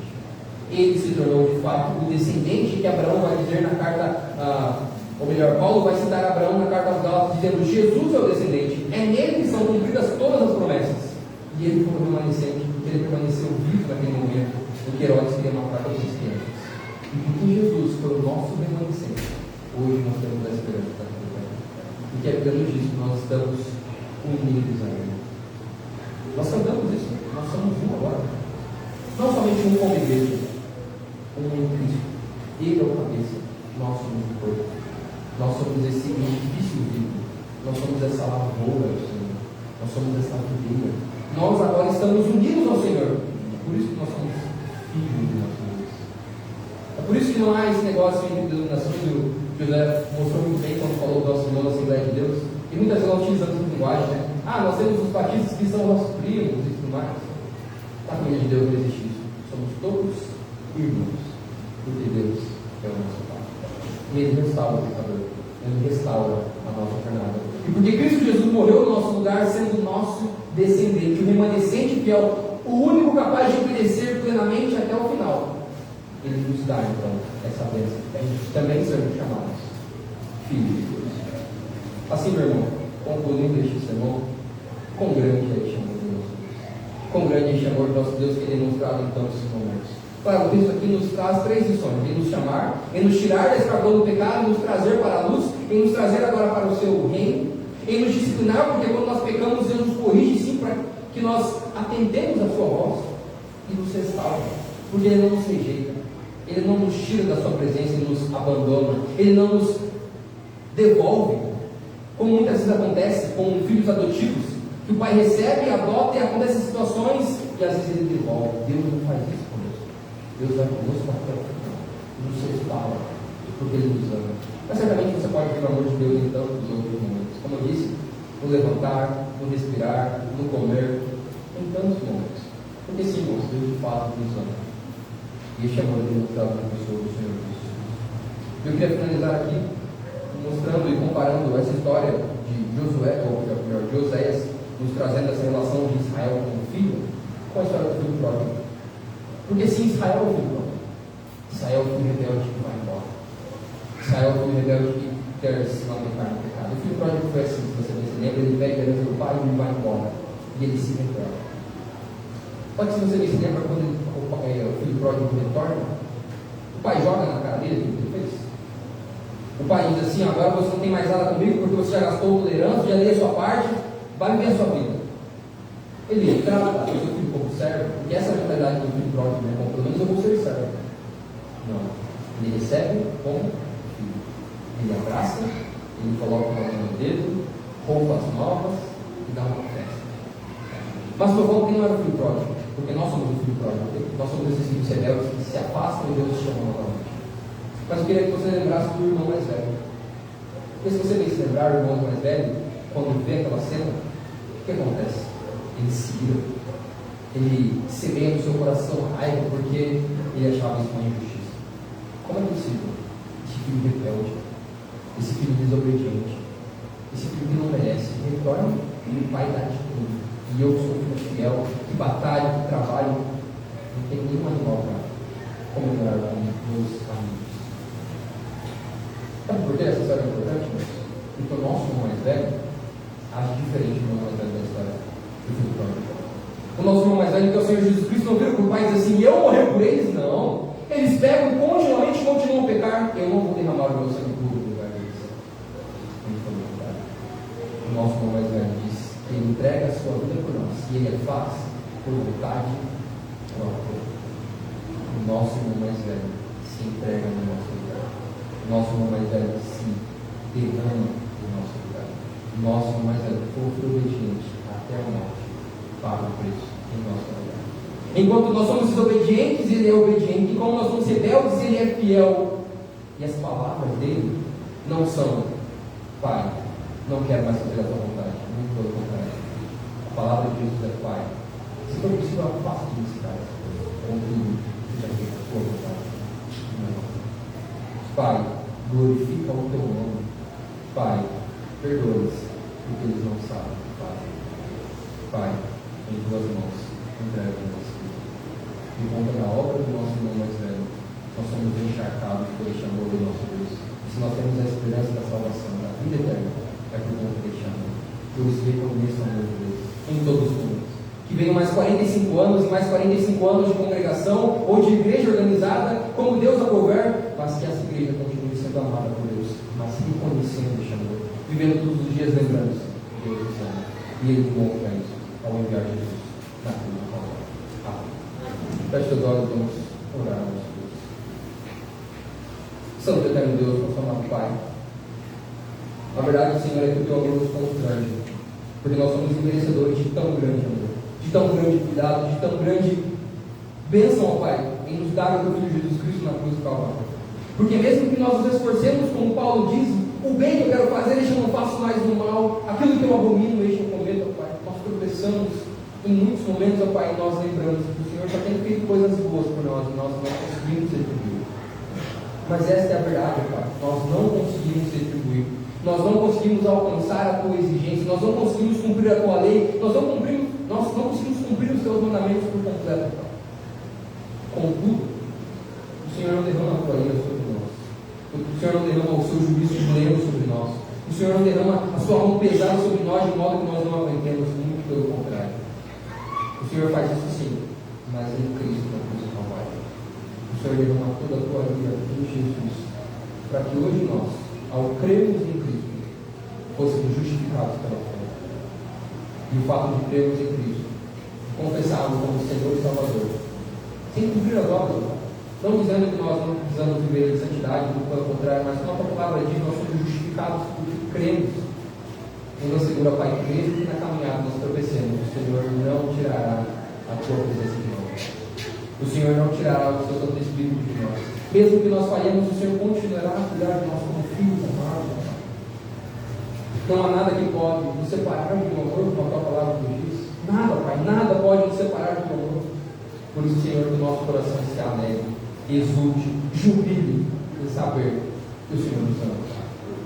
Ele se tornou de fato o descendente que Abraão vai dizer na carta, ou melhor, Paulo vai citar Abraão na carta aos Gálatas, dizendo: Jesus é o descendente, é nele que são cumpridas todas as promessas. E ele foi um remanescente, porque ele permaneceu vivo naquele momento, em que Herodes queria matar todos os crianças. E porque Jesus foi o nosso remanescente, hoje nós temos a esperança da vida. Porque é pelo disso nós estamos unidos a Ele. Nós cantamos isso, nós somos um agora. Não somente um como igreja, um em Cristo. Ele é o cabeça, nós somos o corpo. Nós somos esse edifício vivo. Nós somos essa lavoura do Senhor. Nós somos essa videira. Nós agora estamos unidos ao Senhor. Por isso que nós somos filhos de nosso Deus. É por isso que não há esse negócio entre denominações. O José mostrou muito bem quando falou do nosso irmão da Assembleia de Deus. E muitas vezes nós utilizamos essa linguagem, né? Nós temos os batistas que são nossos primos e tudo mais. Na família de Deus não existe isso. Somos todos irmãos. Porque Deus é o nosso Pai. E Ele restaura o pecador. Ele restaura a nossa jornada. E porque Cristo Jesus morreu no nosso lugar, sendo o nosso descendente, o remanescente fiel, o único capaz de obedecer plenamente até o final, Ele nos dá então essa bênção. A gente também somos chamados filhos de Deus. Assim, meu irmão, concluindo este sermão, quão grande é este amor de Deus. Quão grande é este amor do nosso Deus que Ele nos traz em tantos momentos. Claro, o texto aqui nos traz 3 lições: em nos chamar, em nos tirar da escravidão do pecado, em nos trazer para a luz, em nos trazer agora para o seu reino, em nos disciplinar, porque quando nós pecamos, Deus nos corrige sim, para que nós atendemos a sua voz, e nos restaura, porque Ele não nos rejeita, Ele não nos tira da sua presença e nos abandona, Ele não nos devolve, como muitas vezes acontece com filhos adotivos, que o pai recebe, adota e acontecem situações e às vezes ele devolve. Deus não faz isso conosco. Deus vai conosco até o final, nos restaura, porque Ele nos ama. Mas certamente você pode ver o amor de Deus em tantos outros momentos, como eu disse, no levantar, no respirar, no comer, em tantos momentos. Porque sim, irmãos, Deus de fato nos ama. E este amor é demonstrado na pessoa do Senhor Jesus. Eu queria finalizar aqui mostrando e comparando essa história de Josué, ou melhor, de Oséias, nos trazendo essa relação de Israel com o filho, com a história do filho pródigo. Porque sim, Israel é o filho pródigo. Israel é o filho rebelde que vai embora. Israel é o filho rebelde que quer se lamentar no pecado. O filho pródigo foi assim, se você se lembra, ele pega a herança do pai e ele vai embora. E ele se rebela. Só que se você se lembra, quando o filho pródigo retorna, o pai joga na cara dele o que ele fez. O pai diz assim: agora você não tem mais nada comigo, porque você já gastou toda a herança, já dei a sua parte, vai viver a sua vida. Ele trata o seu filho como servo, porque essa é a mentalidade do filho pródigo, né? Como, pelo menos eu vou ser servo. Não. Ele recebe como filho. Ele abraça, ele coloca uma mão no dedo, roupas novas e dá uma festa. Mas estou falando que não era o filho pródigo, porque nós somos o filho pródigo. Nós somos esses filhos rebeldes que se afastam e Deus chama novamente. Mas eu queria que você lembrasse do irmão mais velho. Porque se você bem se lembrar do irmão mais velho, quando vê aquela cena, o que acontece? Ele se ira. Ele semeia no seu coração raiva porque ele achava isso uma injustiça. Como é possível? Esse filho rebelde, esse filho desobediente, esse filho que não merece, retorna e o pai dá de tudo. E eu sou filho fiel, que batalho, que trabalho, não tem nenhum animal para comemorar com meus amigos. Sabe por que essa história é importante? Porque o nosso irmão mais velho age diferente do irmão mais velho da história do filho pródigo. O nosso irmão mais velho, que é o Senhor Jesus Cristo, não vira para o pai e diz assim: eu morrer por eles? Não. Eles pegam e continuamente continuam a pecar. Eu não vou derramar o meu sangue puro no lugar deles. O nosso irmão mais velho diz que ele entrega a sua vida por nós, e ele a faz por vontade própria. O nosso irmão mais velho se entrega no nosso lugar. O nosso irmão mais velho se derrama no nosso lugar. O nosso irmão mais velho foi obediente até a morte, paga o preço em nosso lugar. Enquanto nós somos desobedientes, ele é obediente. E como nós somos rebeldes, ele é fiel. E as palavras dele não são: Pai, não quero mais fazer a tua vontade. Muito pelo contrário. A palavra de Jesus é: Pai, se for possível, afasta de mim esse cara. Contudo, seja feita a tua vontade. Não. Pai, glorifica o teu nome. Pai, perdoa-os, porque eles não sabem o que fazem. Pai, em tuas mãos, entrega o nosso filho. E conta na obra do nosso irmão mais velho, nós somos encharcados por este amor do nosso Deus. E se nós temos a esperança da salvação, da vida eterna, é por conta deste amor. Eu os reconheço o amor de Deus em todos os momentos. Que venham mais 45 anos e mais 45 anos de congregação ou de igreja organizada, como Deus aprouver, mas que essa igreja continue sendo amada por Deus, mas reconhecendo este amor, vivendo todos os dias lembrando que Deus nos ama. E Ele demonstra isso ao enviar Jesus na cruz do Calvário. Amém. Feche seus olhos, vamos orar a nosso Deus. Santo e eterno Deus, nosso amado Pai, a verdade, Senhor, é que o teu amor nos constrange, porque nós somos merecedores de tão grande amor, de tão grande cuidado, de tão grande bênção, ó Pai, em nos dar o teu Filho Jesus Cristo na cruz do Calvário. Porque mesmo que nós nos esforcemos, como Paulo diz, o bem que eu quero fazer, deixa eu não faço mais o mal, aquilo que eu abomino, deixa eu cometo, ó Pai. Nós tropeçamos em muitos momentos, ó Pai, e nós lembramos que o Senhor já tem feito coisas boas por nós, e nós não conseguimos retribuir. Mas esta é a verdade, ó Pai, nós não conseguimos retribuir. Nós não conseguimos alcançar a tua exigência, nós não conseguimos cumprir a tua lei, nós não conseguimos cumprir os teus mandamentos por completo. Contudo, o Senhor não derrama a tua ira sobre nós, o Senhor não derrama o seu juízo pleno sobre nós, o Senhor não derrama a sua mão pesada sobre nós de modo que nós não aguentemos, muito pelo contrário. O Senhor faz isso sim, mas em Cristo na cruz do Calvário. O Senhor derrama toda a tua ira em Jesus, para que hoje nós, ao crermos em Cristo, fôssemos justificados pela fé. E o fato de crermos em Cristo, confessarmos como Senhor e Salvador, sem cumprir as obras, não dizendo que nós não precisamos viver em santidade, pelo contrário, mas como a palavra diz, nós somos justificados porque cremos. E nos segura, Pai, que mesmo que na caminhada nós tropecemos, o Senhor não tirará a tua presença de nós. O Senhor não tirará o seu Santo Espírito de nós. Mesmo que nós falhemos, o Senhor continuará a cuidar de nós como filhos amados. Não há nada que pode nos separar do teu amor, como a tua palavra nos diz. Nada, Pai, nada pode nos separar do teu amor. Por isso, Senhor, que o nosso coração se alegre, exulte, jubile em saber que o Senhor nos ama,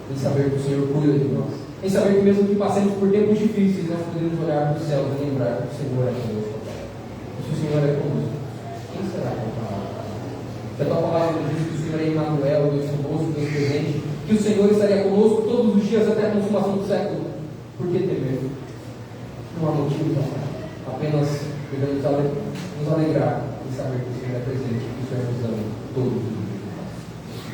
em saber que o Senhor cuida de nós, em saber que mesmo que passemos por tempos difíceis, nós podemos olhar para os céus e lembrar que o Senhor é conosco, Pai. E se o Senhor é conosco, quem será comparado? Que a tua palavra nos diz que o Senhor é Emmanuel, Deus conosco, Deus presente, que o Senhor estaria conosco todos os dias até a consumação do século. Por que temer? Não há motivo para apenas devemos nos alegrar em saber que o Senhor é presente, que o Senhor nos ama todos os dias.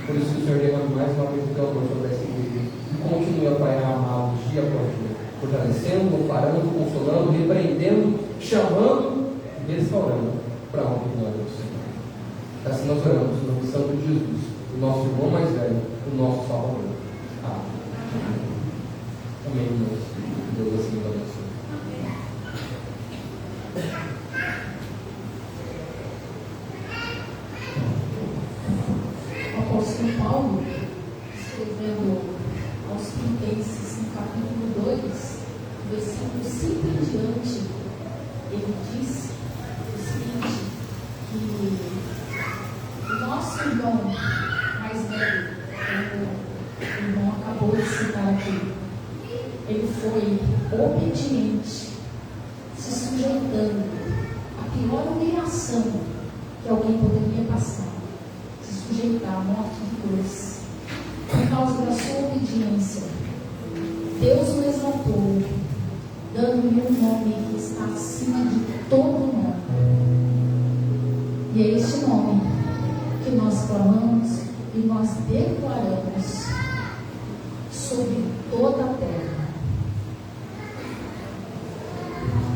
Por isso, que o Senhor derrame mais uma vez o teu amor sobre essa igreja e continue, Pai, a amá-los dia após dia, fortalecendo, amparando, consolando, repreendendo, chamando e restaurando para a honra e glória do Senhor. Assim nós oramos no nome santo de Jesus, o nosso irmão mais velho, o nosso Salvador. Amém. Amém, irmãos. Deus assim nos abençoe. O apóstolo Paulo, escrevendo aos Filipenses, no capítulo 2, versículo 5 em diante, ele disse o seguinte, que o nosso irmão mais velho, como o irmão acabou de citar aqui, ele foi obediente, se sujeitando à pior humilhação que alguém poderia passar, se sujeitar à morte de cruz. Por causa da sua obediência, Deus o exaltou, dando-lhe um nome que está acima de todo nome. E é este nome que nós clamamos e nós declaramos sobre toda a terra.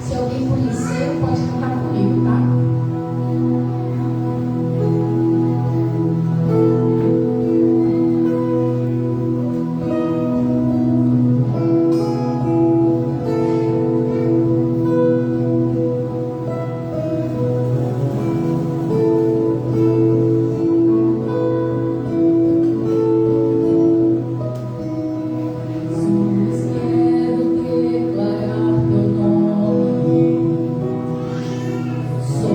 Se alguém conhecer, pode cantar comigo, tá? So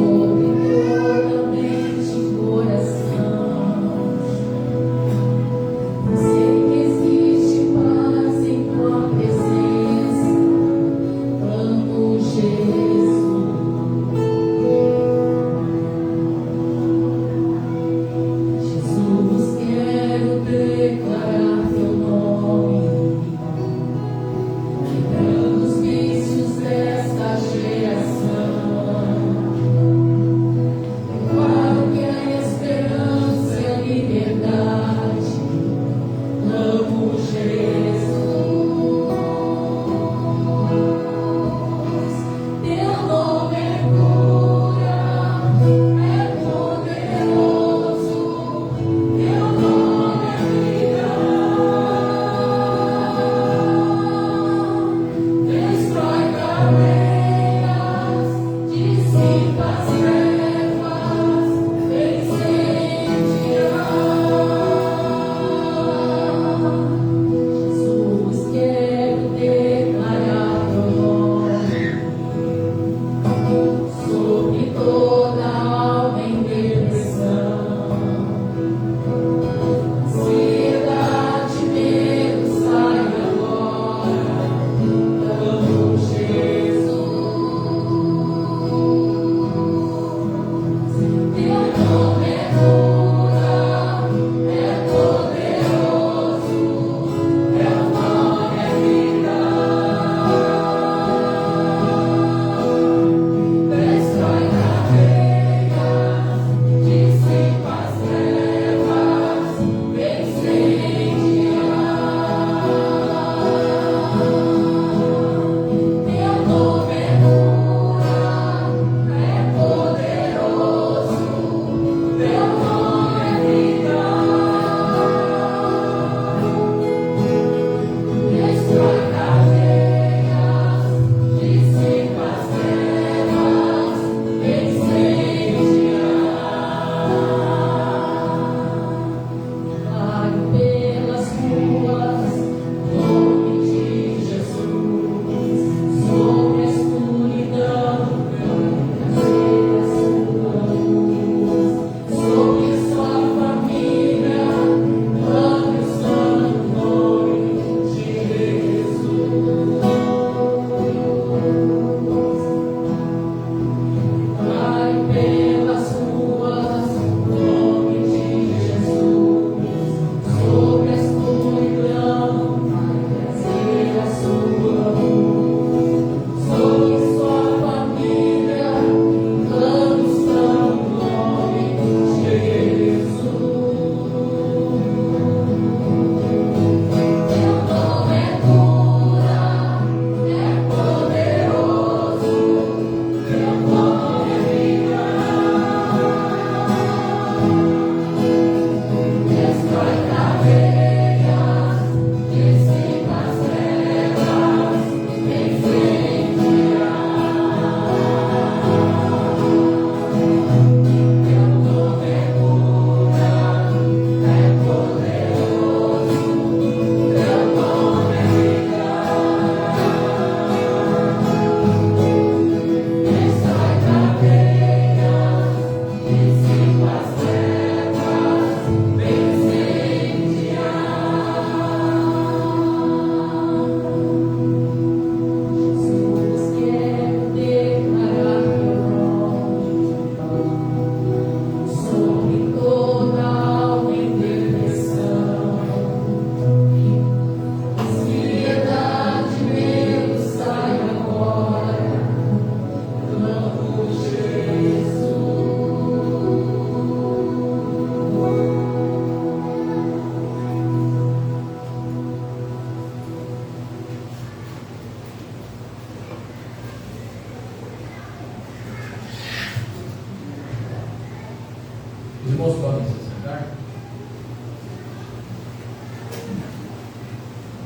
irmãos podem se sentar.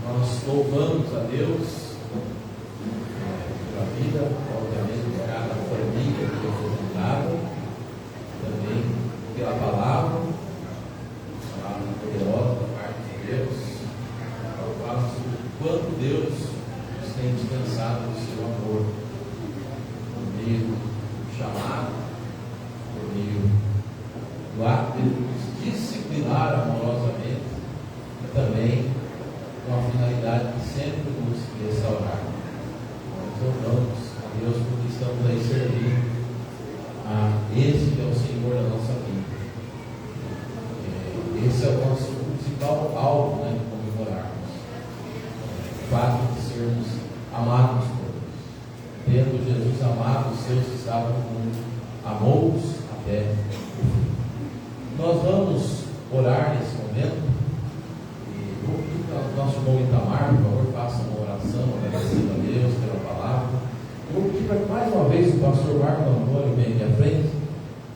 Nós louvamos a Deus pela vida, obviamente, de cada família que foi representada, também pela palavra poderosa da parte de Deus, para falar sobre o quanto Deus nos tem dispensado do seu amor, por meio do chamado, por meio do ato de nos disciplinar amorosamente, e também com a finalidade de sempre nos restaurar. Nós louvamos a Deus porque estamos aí servindo a esse que é o Senhor da nossa vida. Esse é o nosso principal alvo, né, de comemorarmos. O fato de sermos amados por Deus. Tendo Jesus amado os seus que estavam no mundo, amou-os até o fim. Nós vamos orar nesse momento. E vou pedir para o nosso irmão Itamar, por favor, faça uma oração, agradecendo a Deus pela palavra. Eu vou pedir para que mais uma vez o pastor Marco Antônio venha aqui à frente,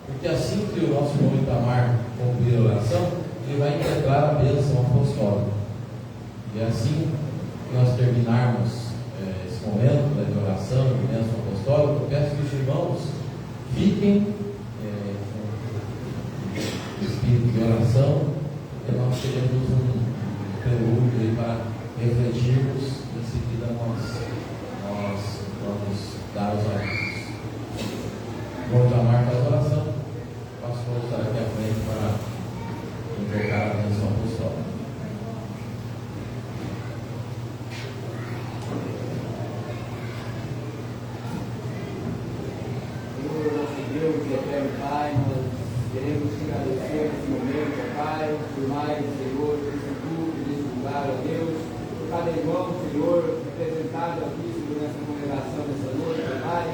porque assim que o nosso irmão Itamar concluir a oração, ele vai integrar a bênção apostólica. E assim que nós terminarmos esse momento de oração, de bênção apostólica, eu peço que os irmãos fiquem com espírito de oração, e nós teremos um prelúdio aí para refletirmos. Em seguida nós vamos dar os avisos. Vamos chamar para a oração. O pastor estará aqui à frente para invocar a bênção apostólica. Senhor, nosso Deus e eterno Pai, nós queremos te agradecer nesse momento, ó Pai, por mais, Senhor, esse culto, nesse lugar, ó Deus, por cada irmão, Senhor, representado aqui, Senhor, nessa congregação, nessa noite, ó Pai.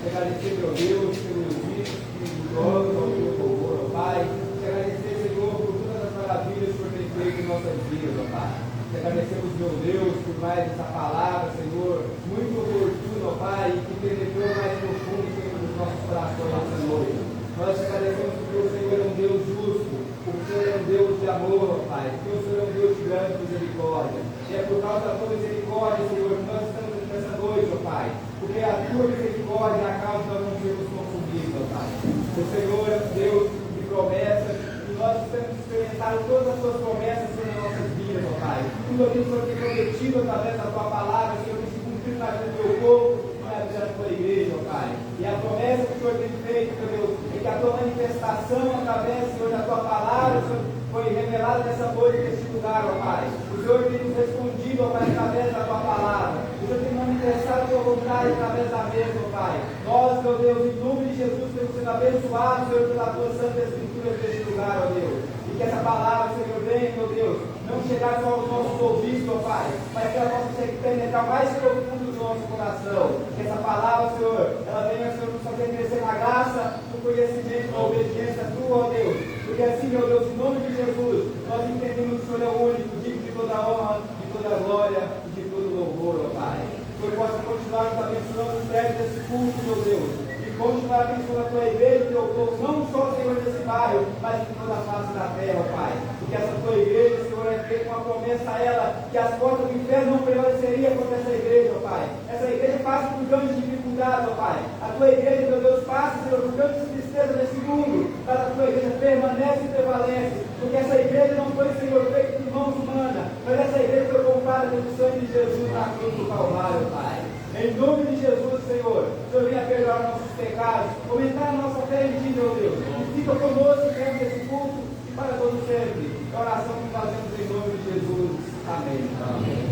Te agradecer, meu Deus, pelos vídeos que jogam ao teu louvor, ó Pai. Te agradecer, Senhor, por todas as maravilhas que o Senhor tem feito em nossas vidas, ó Pai. Te agradecemos, meu Deus, por mais essa palavra, Senhor, muito oportuna, ó Pai, que penetrou mais profundo, Senhor, nos nossos corações nessa noite. Nós te agradecemos porque o Senhor é um Deus justo, porque o Senhor é um Deus de amor, ó Pai, porque o Senhor é um Deus de grande misericórdia. E é por causa da tua misericórdia, Senhor, que nós estamos aqui nessa noite, ó Pai, porque a tua misericórdia é a causa de nós não sermos consumidos, ó Pai. O Senhor é um Deus de promessas, e nós temos experimentado todas as tuas promessas sobre as nossas vidas, ó Pai. Tudo aquilo que o Senhor tem prometido através da tua palavra, Senhor, tem se cumprido na vida do teu povo e na vida da tua igreja, ó Pai. E a promessa que o Senhor tem feito, meu Deus, é que a tua manifestação através, Senhor, da tua palavra, Senhor, foi revelada nessa noite, nesse lugar, ó Pai. O Senhor tem nos respondido, ó Pai, através da tua palavra. O Senhor tem manifestado a tua vontade através da mesma, ó Pai. Nós, meu Deus, em nome de Jesus, temos sido abençoados, Senhor, pela tua santa escritura deste lugar, ó Deus. E que essa palavra, Senhor, venha, meu Deus, não chegar só aos nossos ouvidos, ó Pai, mas que ela possa penetrar mais profundo no nosso coração. Que essa palavra, Senhor, ela venha, Senhor, nos fazer crescer na graça, no conhecimento, na obediência tua, ó Deus. Porque assim, meu Deus, em nome de Jesus, nós entendemos que o Senhor é o único, digno de toda honra, de toda glória e de todo louvor, ó Pai. Que o Senhor possa continuar nos abençoando os pés desse culto, meu Deus. Continuar abençoando a tua igreja, teu povo, não só, Senhor, nesse bairro, mas em toda a face da terra, Pai. Porque essa tua igreja, Senhor, é feita uma promessa a ela, que as portas do inferno não prevaleceriam contra essa igreja, Pai. Essa igreja passa por grandes dificuldades, Pai. A tua igreja, meu Deus, passa, Senhor, por grandes tristezas nesse mundo, mas a tua igreja permanece e prevalece. Porque essa igreja não foi, Senhor, feita de mãos humanas, mas essa igreja foi comprada pelo sangue de Jesus na cruz do Calvário, Pai. Em nome de Jesus, Senhor, o Senhor venha perdoar nossos pecados, aumentar a nossa fé em ti, meu Deus. E fica conosco dentro desse culto e para todo sempre. É a oração que fazemos em nome de Jesus. Amém. Amém.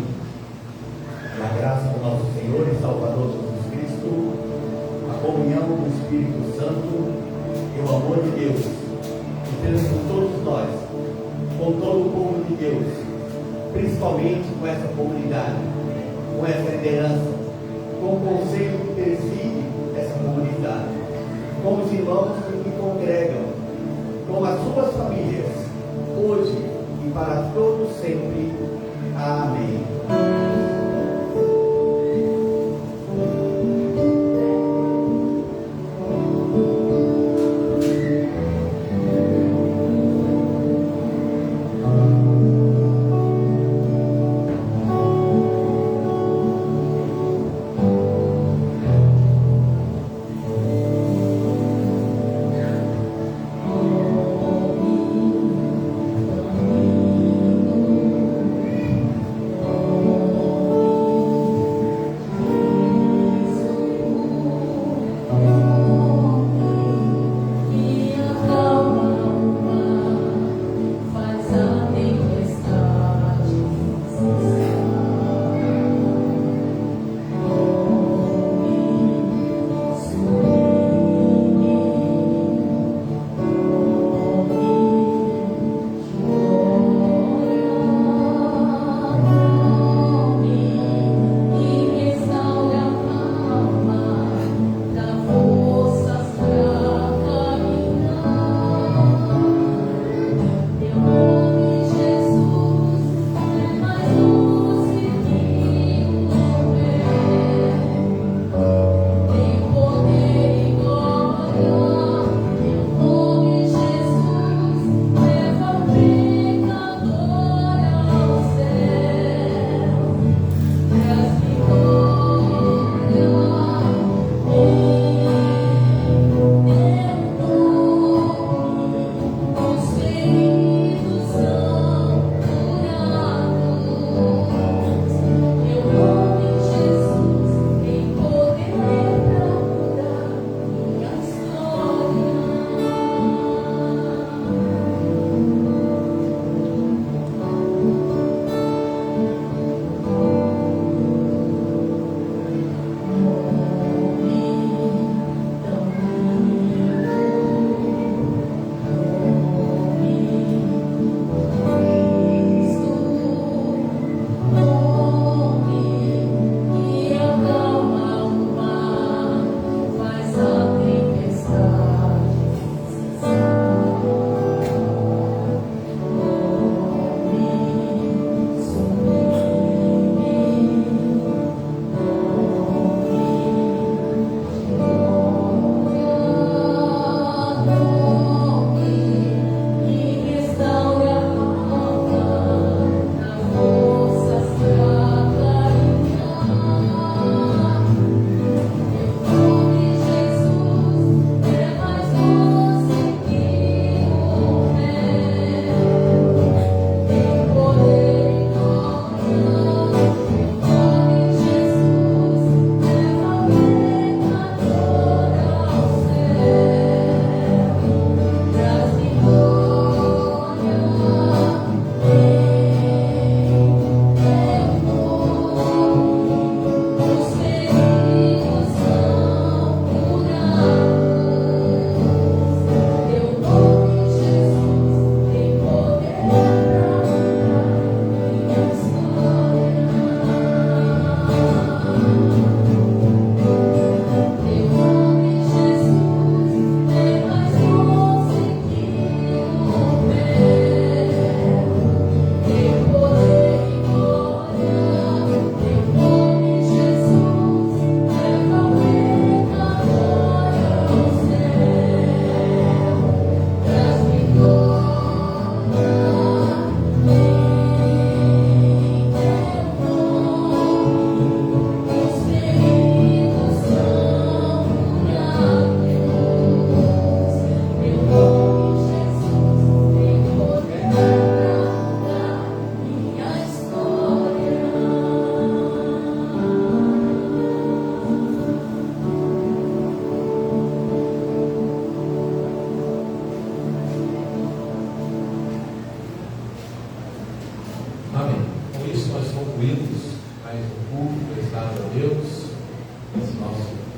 A graça do nosso Senhor e Salvador Jesus Cristo, a comunhão do Espírito Santo e o amor de Deus, que temos com todos nós, com todo o povo de Deus, principalmente com essa comunidade, com essa liderança, com o conselho que preside essa comunidade, com os irmãos que congregam, com as suas famílias, hoje e para todos sempre. Amém.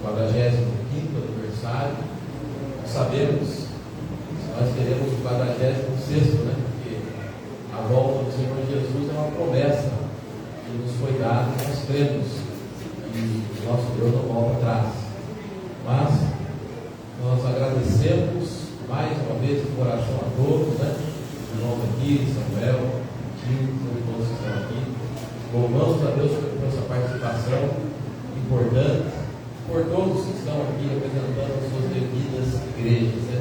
45º aniversário. Sabemos, nós teremos o 46º, né? Porque a volta do Senhor Jesus é uma promessa que nos foi dada, nós cremos e o nosso Deus não volta atrás. Mas nós agradecemos mais uma vez de coração a todos, né? Os irmãos aqui, Samuel, Tio, todos que estão aqui. Louvamos a Deus por essa participação importante, por todos que estão aqui representando as suas devidas igrejas, né?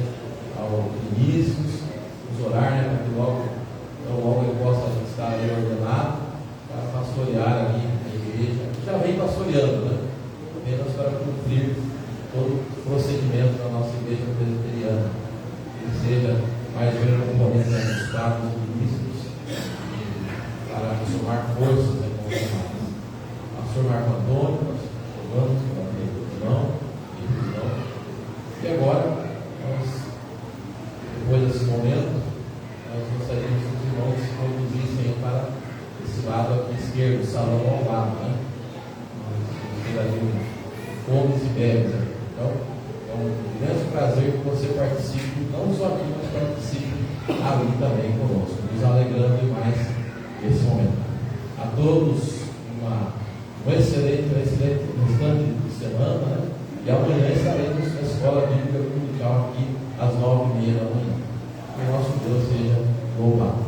Ao Vinícius, nos orar, né? Para que logo ele possa estar ali ordenado para pastorear ali a igreja. Já vem pastoreando, né? Apenas para cumprir todo o procedimento da nossa igreja presbiteriana. Que ele seja mais um componente dos quadros ministros para somar forças, né, com os demais. Pastor Marco Antônio, nós louvamos o irmão e o irmão. E agora, depois desse momento, nós gostaríamos que os irmãos se conduzissem para esse lado aqui esquerdo, o salão ao lado, né? Nós temos ali homens e bebes. Então, é um grande prazer que você participe, não só aqui, mas participe ali também conosco, nos alegrando demais nesse momento. A todos um excelente restante de semana, né? E amanhã estaremos na Escola Bíblica Dominical aqui às 9h30 da manhã. Que o nosso Deus seja louvado.